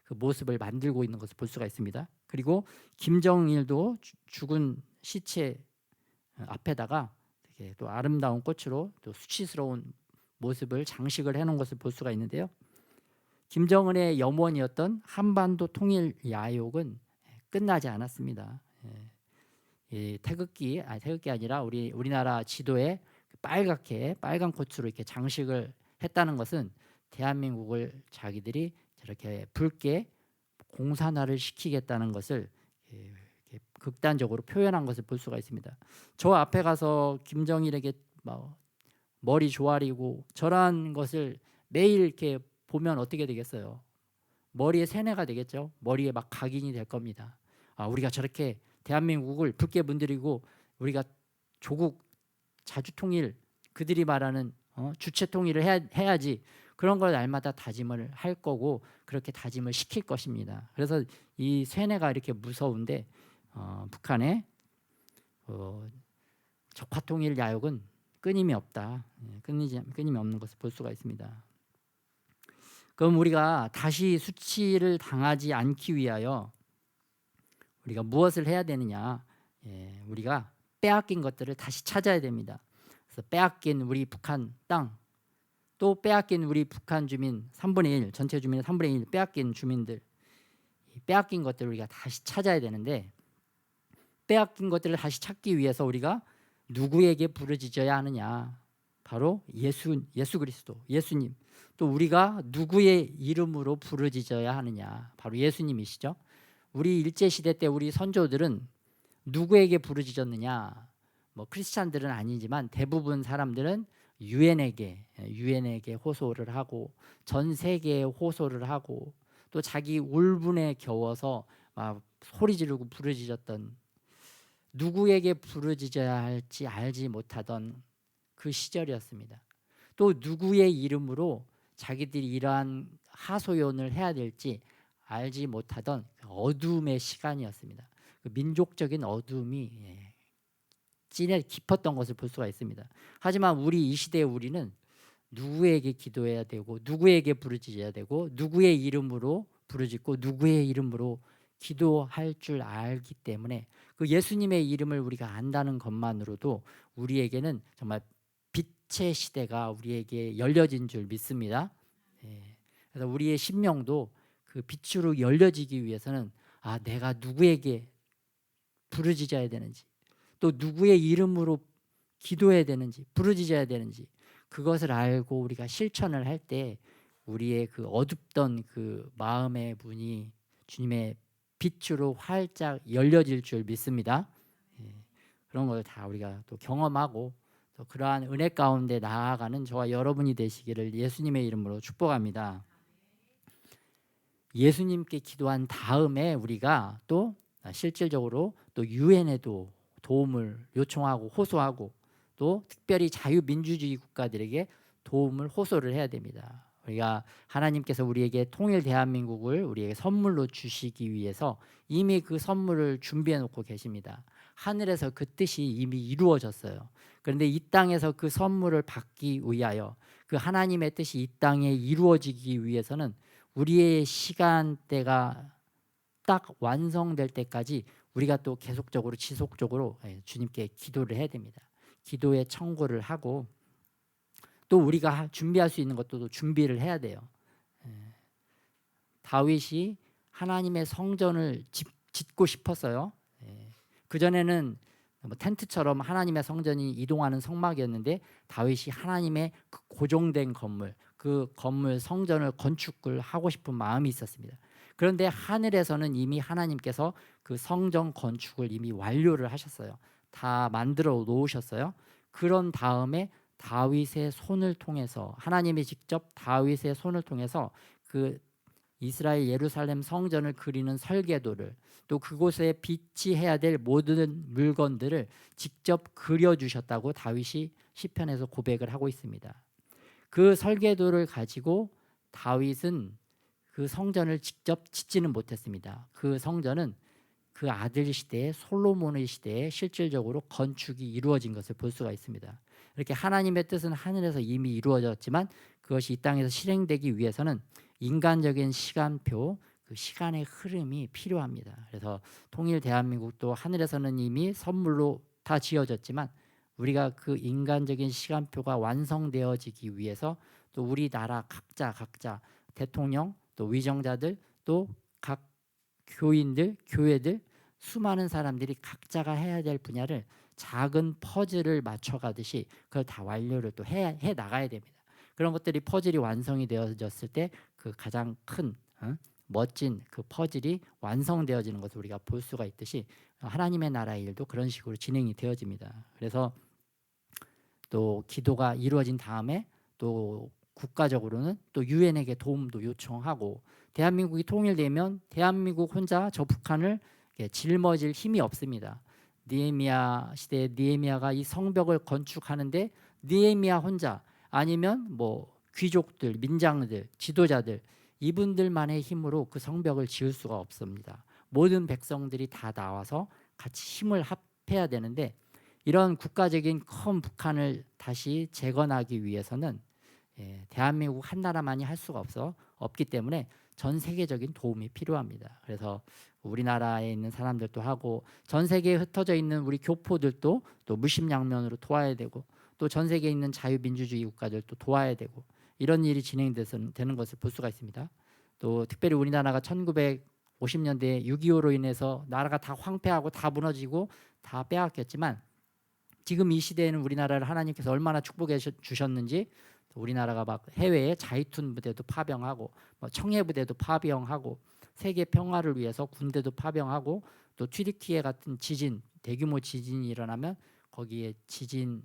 그 모습을 만들고 있는 것을 볼 수가 있습니다. 그리고 김정일도 죽은 시체 앞에다가 이렇게 또 아름다운 꽃으로 또 수치스러운 모습을 장식을 해놓은 것을 볼 수가 있는데요. 김정은의 염원이었던 한반도 통일 야욕은 끝나지 않았습니다. 태극기 아니라 우리나라 지도에 빨갛게 빨간 꽃으로 이렇게 장식을 했다는 것은 대한민국을 자기들이 저렇게 붉게 공산화를 시키겠다는 것을 이렇게 극단적으로 표현한 것을 볼 수가 있습니다. 저 앞에 가서 김정일에게 머리 조아리고 저런 것을 매일 이렇게 보면 어떻게 되겠어요? 머리에 세뇌가 되겠죠. 머리에 막 각인이 될 겁니다. 우리가 저렇게 대한민국을 붉게 문드리고 우리가 조국 자주통일 그들이 말하는 주체통일을 해야지 그런 걸 날마다 다짐을 할 거고 그렇게 다짐을 시킬 것입니다. 그래서 이 세뇌가 이렇게 무서운데 북한의 적화통일 야욕은 끊임이 없다. 끊임이 없는 것을 볼 수가 있습니다. 그럼 우리가 다시 수치를 당하지 않기 위하여 우리가 무엇을 해야 되느냐? 우리가 빼앗긴 것들을 다시 찾아야 됩니다. 그래서 빼앗긴 우리 북한 땅, 또 빼앗긴 우리 북한 주민 3분의 1, 전체 주민의 3분의 1 빼앗긴 주민들, 빼앗긴 것들을 우리가 다시 찾아야 되는데 빼앗긴 것들을 다시 찾기 위해서 우리가 누구에게 부르짖어야 하느냐? 바로 예수 그리스도, 예수님. 또 우리가 누구의 이름으로 부르짖어야 하느냐? 바로 예수님이시죠. 우리 일제 시대 때 우리 선조들은 누구에게 부르짖었느냐? 크리스찬들은 아니지만 대부분 사람들은 유엔에게 호소를 하고 전 세계에 호소를 하고 또 자기 울분에 겨워서 막 소리 지르고 부르짖었던 누구에게 부르짖어야 할지 알지 못하던 그 시절이었습니다. 또 누구의 이름으로 자기들이 이러한 하소연을 해야 될지 알지 못하던 어둠의 시간이었습니다. 그 민족적인 어둠이 찐에 깊었던 것을 볼 수가 있습니다. 하지만 우리 이 시대의 우리는 누구에게 기도해야 되고 누구에게 부르짖어야 되고 누구의 이름으로 부르짖고 누구의 이름으로 기도할 줄 알기 때문에 그 예수님의 이름을 우리가 안다는 것만으로도 우리에게는 정말 빛의 시대가 우리에게 열려진 줄 믿습니다. 그래서 우리의 심령도 그 빛으로 열려지기 위해서는 내가 누구에게 부르짖어야 되는지 또 누구의 이름으로 기도해야 되는지 부르짖어야 되는지 그것을 알고 우리가 실천을 할 때 우리의 그 어둡던 그 마음의 문이 주님의 빛으로 활짝 열려질 줄 믿습니다. 예, 그런 걸 다 우리가 또 경험하고 또 그러한 은혜 가운데 나아가는 저와 여러분이 되시기를 예수님의 이름으로 축복합니다. 예수님께 기도한 다음에 우리가 또 실질적으로 또 유엔에도 도움을 요청하고 호소하고 또 특별히 자유민주주의 국가들에게 도움을 호소를 해야 됩니다. 우리가 하나님께서 우리에게 통일 대한민국을 우리에게 선물로 주시기 위해서 이미 그 선물을 준비해 놓고 계십니다. 하늘에서 그 뜻이 이미 이루어졌어요. 그런데 이 땅에서 그 선물을 받기 위하여 그 하나님의 뜻이 이 땅에 이루어지기 위해서는 우리의 시간대가 딱 완성될 때까지 우리가 또 계속적으로 지속적으로 주님께 기도를 해야 됩니다. 기도의 청구를 하고 또 우리가 준비할 수 있는 것도 준비를 해야 돼요. 다윗이 하나님의 성전을 짓고 싶었어요. 그전에는 뭐 텐트처럼 하나님의 성전이 이동하는 성막이었는데 다윗이 하나님의 그 고정된 건물, 그 건물 성전을 건축을 하고 싶은 마음이 있었습니다. 그런데 하늘에서는 이미 하나님께서 그 성전 건축을 이미 완료를 하셨어요. 다 만들어 놓으셨어요. 그런 다음에 다윗의 손을 통해서 하나님이 직접 다윗의 손을 통해서 그 이스라엘 예루살렘 성전을 그리는 설계도를 또 그곳에 비치해야 될 모든 물건들을 직접 그려주셨다고 다윗이 시편에서 고백을 하고 있습니다. 그 설계도를 가지고 다윗은 그 성전을 직접 짓지는 못했습니다. 그 성전은 그 아들 시대에 솔로몬의 시대에 실질적으로 건축이 이루어진 것을 볼 수가 있습니다. 이렇게 하나님의 뜻은 하늘에서 이미 이루어졌지만 그것이 이 땅에서 실행되기 위해서는 인간적인 시간표, 그 시간의 흐름이 필요합니다. 그래서 통일 대한민국도 하늘에서는 이미 선물로 다 지어졌지만 우리가 그 인간적인 시간표가 완성되어지기 위해서 또 우리나라 각자 대통령 또 위정자들 또 각 교인들 교회들 수많은 사람들이 각자가 해야 될 분야를 작은 퍼즐을 맞춰가듯이 그걸 다 완료를 또 해 나가야 됩니다. 그런 것들이 퍼즐이 완성이 되어졌을 때 그 가장 큰 멋진 그 퍼즐이 완성되어지는 것을 우리가 볼 수가 있듯이 하나님의 나라의 일도 그런 식으로 진행이 되어집니다. 그래서 또 기도가 이루어진 다음에 또 국가적으로는 또 유엔에게 도움도 요청하고 대한민국이 통일되면 대한민국 혼자 저 북한을 짊어질 힘이 없습니다. 느헤미야 시대에 느헤미야가 이 성벽을 건축하는데 느헤미야 혼자 아니면 뭐 귀족들, 민장들, 지도자들 이분들만의 힘으로 그 성벽을 지을 수가 없습니다. 모든 백성들이 다 나와서 같이 힘을 합해야 되는데 이런 국가적인 큰 북한을 다시 재건하기 위해서는 대한민국 한 나라만이 할 수가 없기 때문에 전 세계적인 도움이 필요합니다. 그래서 우리나라에 있는 사람들도 하고 전 세계에 흩어져 있는 우리 교포들도 또 물심양면으로 도와야 되고 또 전 세계에 있는 자유민주주의 국가들도 도와야 되고 이런 일이 진행되는 것을 볼 수가 있습니다. 또 특별히 우리나라가 1950년대 6.25로 인해서 나라가 다 황폐하고 다 무너지고 다 빼앗겼지만 지금 이 시대에는 우리나라를 하나님께서 얼마나 축복해 주셨는지 우리나라가 막 해외에 자이툰 부대도 파병하고 청해 부대도 파병하고 세계 평화를 위해서 군대도 파병하고 또 튀르키예 같은 지진 대규모 지진이 일어나면 거기에 지진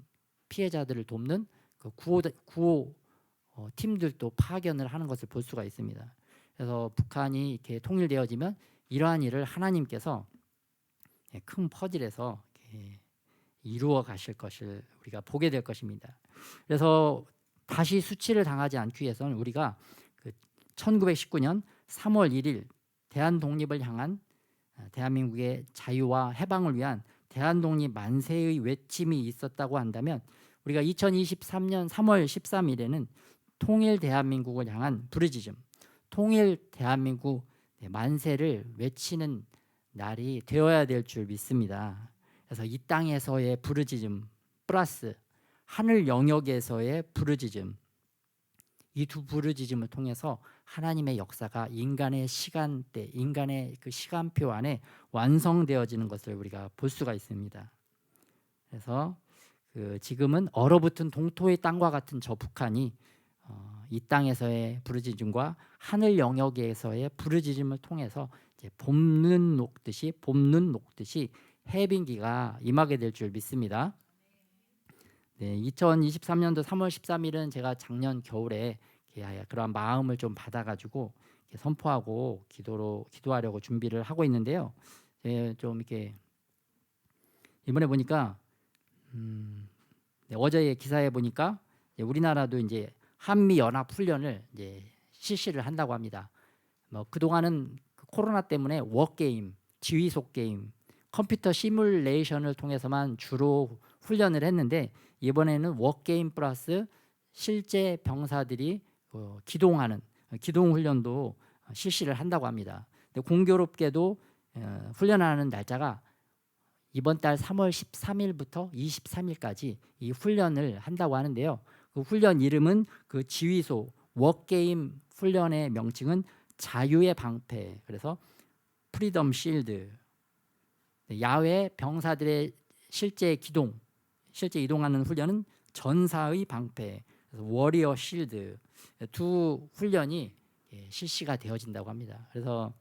피해자들을 돕는 그 구호 팀들도 파견을 하는 것을 볼 수가 있습니다. 그래서 북한이 이렇게 통일되어지면 이러한 일을 하나님께서 큰 퍼즐에서 이루어 가실 것을 우리가 보게 될 것입니다. 그래서 다시 수치를 당하지 않기 위해서는 우리가 1919년 3월 1일 대한 독립을 향한 대한민국의 자유와 해방을 위한 대한 독립 만세의 외침이 있었다고 한다면 우리가 2023년 3월 13일에는 통일 대한민국을 향한 부르짖음, 통일 대한민국 만세를 외치는 날이 되어야 될 줄 믿습니다. 그래서 이 땅에서의 부르짖음 플러스 하늘 영역에서의 부르짖음, 이 두 부르짖음을 통해서 하나님의 역사가 인간의 시간대, 인간의 그 시간표 안에 완성되어지는 것을 우리가 볼 수가 있습니다. 그래서 지금은 얼어붙은 동토의 땅과 같은 저 북한이 이 땅에서의 부르짖음과 하늘 영역에서의 부르짖음을 통해서 이제 이제 봄눈 녹듯이 해빙기가 임하게 될 줄 믿습니다. 네, 2023년도 3월 13일은 제가 작년 겨울에 그러한 마음을 좀 받아가지고 선포하고 기도하려고 준비를 하고 있는데요. 좀 이렇게 이번에 보니까 어제 기사에 보니까 우리나라도 이제 한미 연합 훈련을 이제 실시를 한다고 합니다. 그 동안은 코로나 때문에 워게임, 지휘소 게임, 컴퓨터 시뮬레이션을 통해서만 주로 훈련을 했는데 이번에는 워게임 플러스 실제 병사들이 기동하는 기동 훈련도 실시를 한다고 합니다. 근데 공교롭게도 훈련하는 날짜가 이번 달 3월 13일부터 23일까지 이 훈련을 한다고 하는데요. 그 훈련 이름은 그 지휘소 워게임 훈련의 명칭은 자유의 방패. 그래서 프리덤 실드. 야외 병사들의 실제 이동하는 훈련은 전사의 방패. 그래서 워리어 실드. 두 훈련이 실시가 되어진다고 합니다. 그래서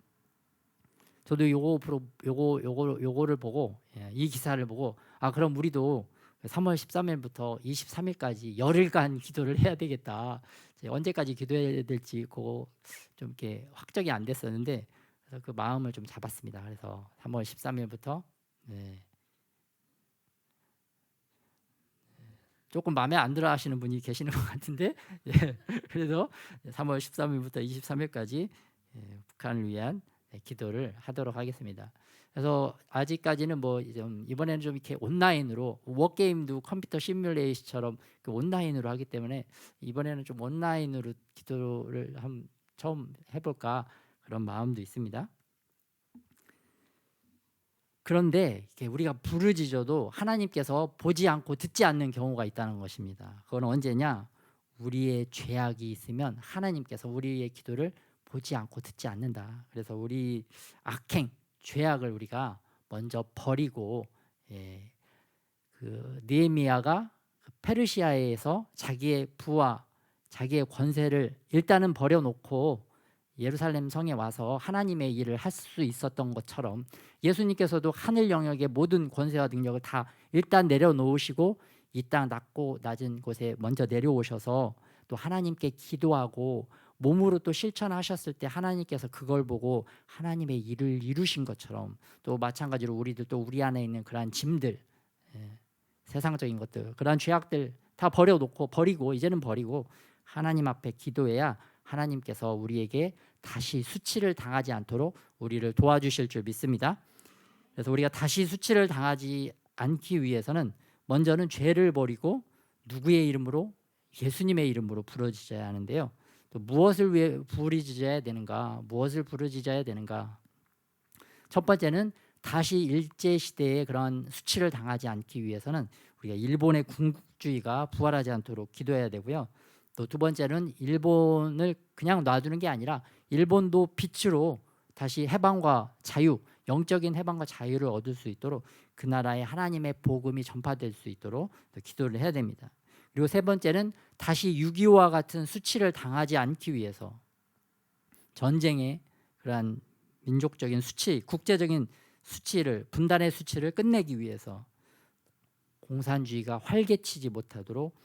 저도 요거를 보고 이 기사를 보고 그럼 우리도 3월 13일부터 23일까지 열흘간 기도를 해야 되겠다. 언제까지 기도해야 될지 그거 좀 이렇게 확정이 안 됐었는데 그래서 그 마음을 좀 잡았습니다. 그래서 3월 13일부터 조금 마음에 안 들어 하시는 분이 계시는 것 같은데 그래서 3월 13일부터 23일까지 북한을 위한 기도를 하도록 하겠습니다. 그래서 아직까지는 이번에는 좀 이렇게 온라인으로 워게임도 컴퓨터 시뮬레이션처럼 온라인으로 하기 때문에 이번에는 좀 온라인으로 기도를 처음 해볼까 그런 마음도 있습니다. 그런데 우리가 부르짖어도 하나님께서 보지 않고 듣지 않는 경우가 있다는 것입니다. 그건 언제냐? 우리의 죄악이 있으면 하나님께서 우리의 기도를 보지 않고 듣지 않는다. 그래서 우리 악행, 죄악을 우리가 먼저 버리고 그 느헤미야가 페르시아에서 자기의 부와 자기의 권세를 일단은 버려놓고 예루살렘 성에 와서 하나님의 일을 할 수 있었던 것처럼 예수님께서도 하늘 영역의 모든 권세와 능력을 다 일단 내려놓으시고 이 땅 낮고 낮은 곳에 먼저 내려오셔서 또 하나님께 기도하고 몸으로 또 실천하셨을 때 하나님께서 그걸 보고 하나님의 일을 이루신 것처럼 또 마찬가지로 우리도 또 우리 안에 있는 그러한 짐들, 세상적인 것들, 그러한 죄악들 다 버리고 이제는 버리고 하나님 앞에 기도해야 하나님께서 우리에게 다시 수치를 당하지 않도록 우리를 도와주실 줄 믿습니다. 그래서 우리가 다시 수치를 당하지 않기 위해서는 먼저는 죄를 버리고 누구의 이름으로? 예수님의 이름으로 부르짖어야 하는데요. 또 무엇을 위해 부르짖어야 되는가? 무엇을 부르짖어야 되는가? 첫 번째는 다시 일제 시대의 그런 수치를 당하지 않기 위해서는 우리가 일본의 군국주의가 부활하지 않도록 기도해야 되고요. 또 두 번째는 일본을 그냥 놔두는 게 아니라 일본도 빛으로 다시 해방과 자유, 영적인 해방과 자유를 얻을 수 있도록 그 나라에 하나님의 복음이 전파될 수 있도록 기도를 해야 됩니다. 그리고 세 번째는 다시 6.25와 같은 수치를 당하지 않기 위해서 전쟁의 그러한 민족적인 수치, 국제적인 수치를, 분단의 수치를 끝내기 위해서 공산주의가 활개치지 못하도록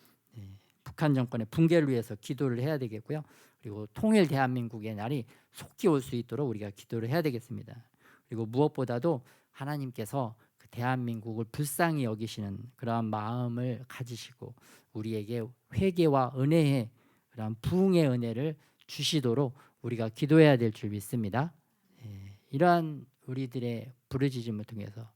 북한 정권의 붕괴를 위해서 기도를 해야 되겠고요. 그리고 통일 대한민국의 날이 속히 올 수 있도록 우리가 기도를 해야 되겠습니다. 그리고 무엇보다도 하나님께서 그 대한민국을 불쌍히 여기시는 그러한 마음을 가지시고 우리에게 회개와 은혜의 그러한 부흥의 은혜를 주시도록 우리가 기도해야 될 줄 믿습니다. 이러한 우리들의 부르짖음을 통해서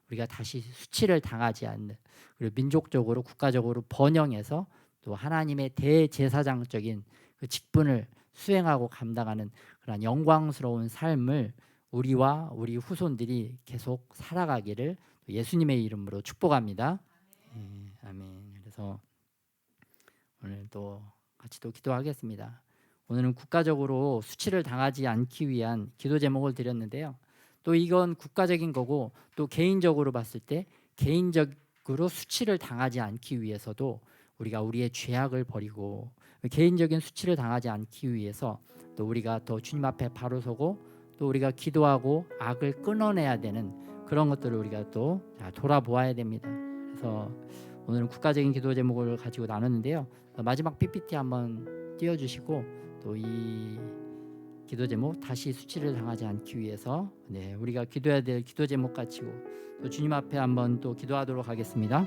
우리가 다시 수치를 당하지 않는, 그리고 민족적으로 국가적으로 번영해서 또 하나님의 대제사장적인 그 직분을 수행하고 감당하는 그런 영광스러운 삶을 우리와 우리 후손들이 계속 살아가기를 예수님의 이름으로 축복합니다. 아멘. 그래서 오늘 또 같이 또 기도하겠습니다. 오늘은 국가적으로 수치를 당하지 않기 위한 기도 제목을 드렸는데요. 또 이건 국가적인 거고 또 개인적으로 봤을 때 개인적으로 수치를 당하지 않기 위해서도 우리가 우리의 죄악을 버리고 개인적인 수치를 당하지 않기 위해서 또 우리가 더 주님 앞에 바로 서고 또 우리가 기도하고 악을 끊어내야 되는 그런 것들을 우리가 또 돌아보아야 됩니다. 그래서 오늘은 국가적인 기도 제목을 가지고 나눴는데요. 마지막 PPT 한번 띄워주시고 또 이 기도 제목 다시 수치를 당하지 않기 위해서 우리가 기도해야 될 기도 제목 가지고 또 주님 앞에 한번 또 기도하도록 하겠습니다.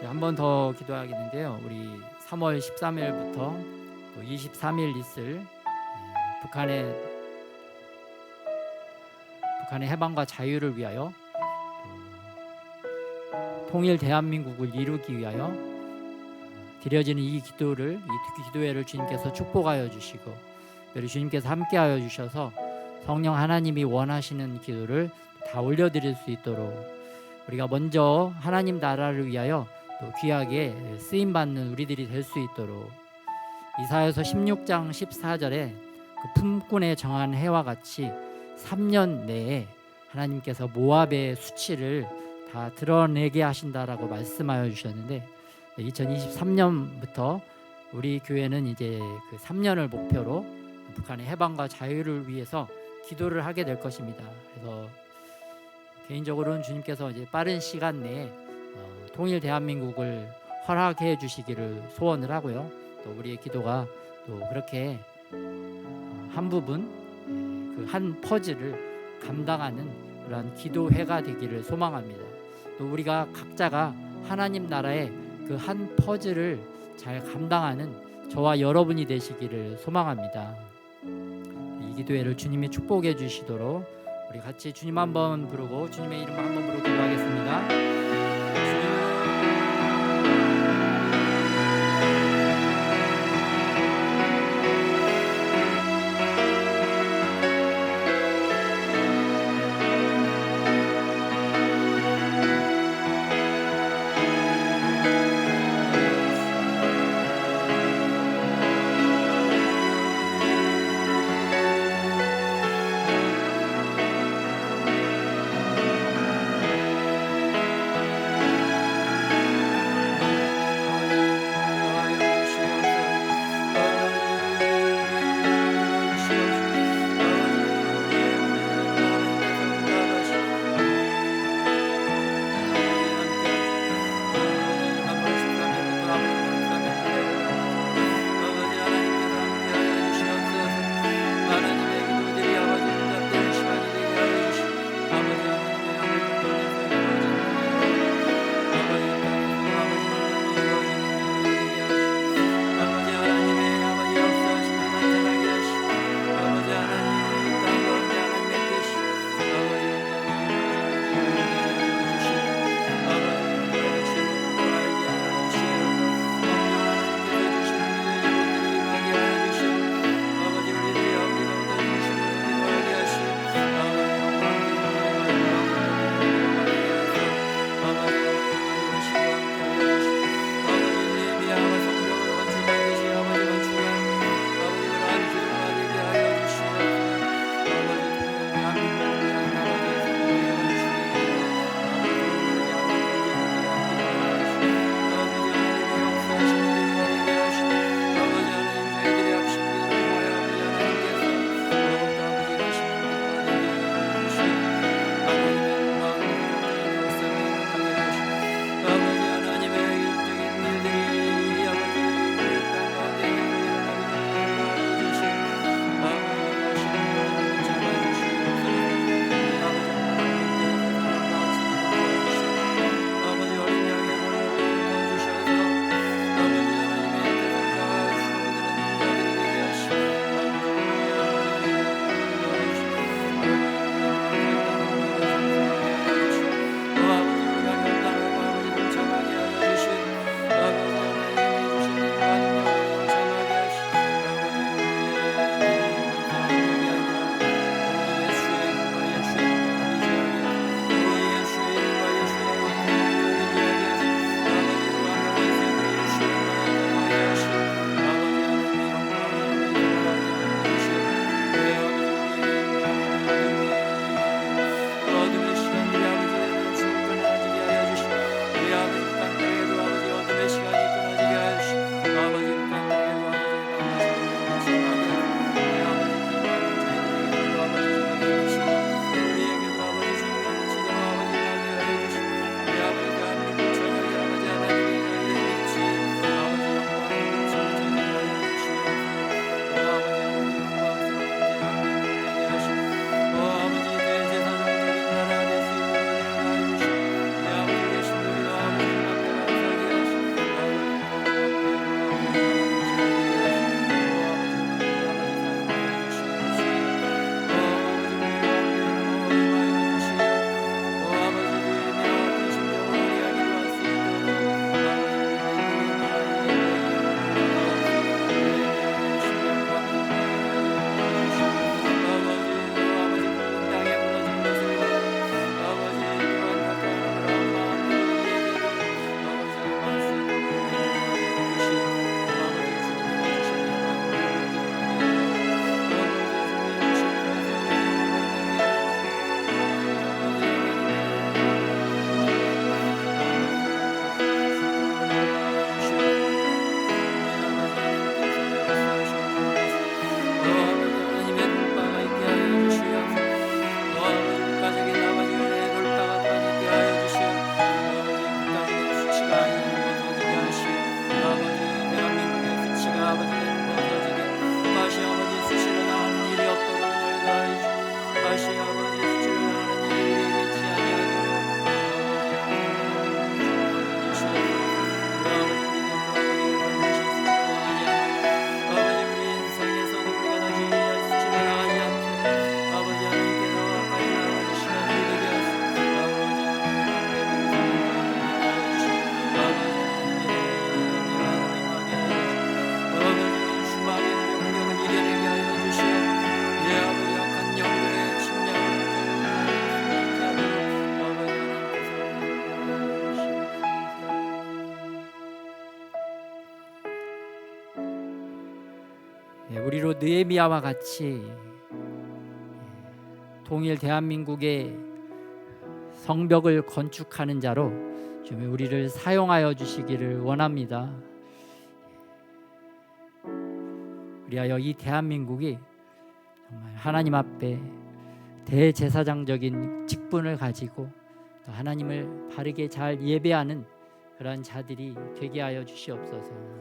한 번 더 기도하겠는데요. 우리 3월 13일부터 또 23일 있을 북한의 해방과 자유를 위하여 또 통일 대한민국을 이루기 위하여 드려지는 이 기도회를 주님께서 축복하여 주시고 우리 주님께서 함께하여 주셔서 성령 하나님이 원하시는 기도를 다 올려드릴 수 있도록 우리가 먼저 하나님 나라를 위하여 또 귀하게 쓰임받는 우리들이 될 수 있도록 이사야서 16장 14절에 그 품꾼에 정한 해와 같이 3년 내에 하나님께서 모압의 수치를 다 드러내게 하신다라고 말씀하여 주셨는데 2023년부터 우리 교회는 이제 그 3년을 목표로 북한의 해방과 자유를 위해서 기도를 하게 될 것입니다. 그래서 개인적으로는 주님께서 이제 빠른 시간 내에 통일 대한민국을 허락해 주시기를 소원을 하고요. 또 우리의 기도가 또 그렇게 한 부분 그 한 퍼즐을 감당하는 그런 기도회가 되기를 소망합니다. 또 우리가 각자가 하나님 나라의 그 한 퍼즐을 잘 감당하는 저와 여러분이 되시기를 소망합니다. 이 기도회를 주님이 축복해 주시도록 우리 같이 주님 한번 부르고 주님의 이름 한번 부르고 기도하겠습니다. 우리로 느헤미야와 같이 통일 대한민국의 성벽을 건축하는 자로 주님 우리를 사용하여 주시기를 원합니다. 그리하여 이 대한민국이 정말 하나님 앞에 대제사장적인 직분을 가지고 또 하나님을 바르게 잘 예배하는 그러한 자들이 되게 하여 주시옵소서.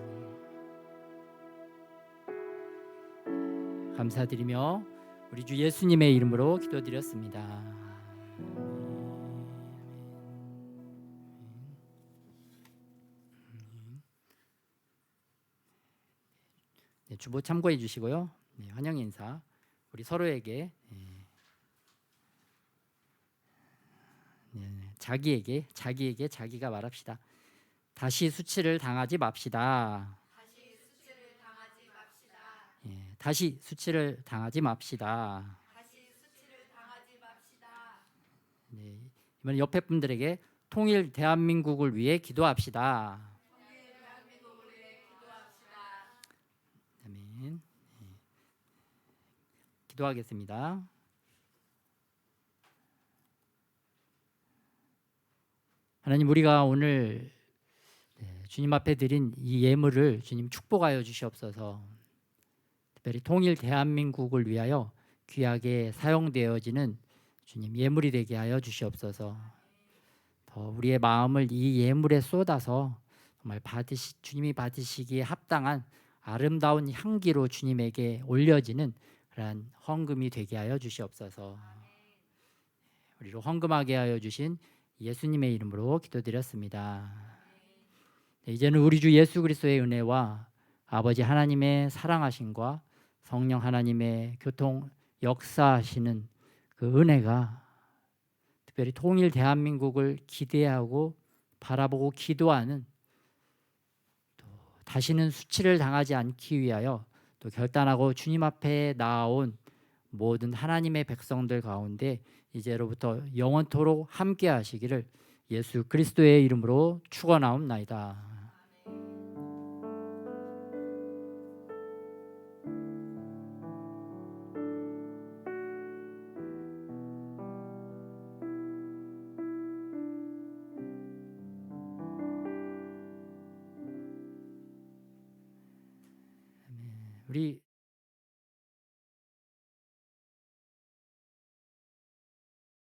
감사드리며 우리 주 예수님의 이름으로 기도드렸습니다. 네, 주보 참고해 주시고요. 네, 환영 인사 우리 서로에게 자기에게 자기가 말합시다. 다시 수치를 당하지 맙시다. 다시 수치를 당하지 맙시다. 네, 이번 옆에 분들에게 통일 대한민국을 위해 기도합시다. 아멘. 기도하겠습니다. 하나님, 우리가 오늘 주님 앞에 드린 이 예물을 주님 축복하여 주시옵소서. 특별히 통일 대한민국을 위하여 귀하게 사용되어지는 주님 예물이 되게 하여 주시옵소서. 더 우리의 마음을 이 예물에 쏟아서 정말 주님이 받으시기에 합당한 아름다운 향기로 주님에게 올려지는 그러한 헌금이 되게 하여 주시옵소서. 우리를 헌금하게 하여 주신 예수님의 이름으로 기도드렸습니다. 이제는 우리 주 예수 그리스도의 은혜와 아버지 하나님의 사랑하심과 성령 하나님의 교통 역사하시는 그 은혜가 특별히 통일 대한민국을 기대하고 바라보고 기도하는, 또 다시는 수치를 당하지 않기 위하여 또 결단하고 주님 앞에 나아온 모든 하나님의 백성들 가운데 이제로부터 영원토록 함께 하시기를 예수 그리스도의 이름으로 축원하옵나이다. 우리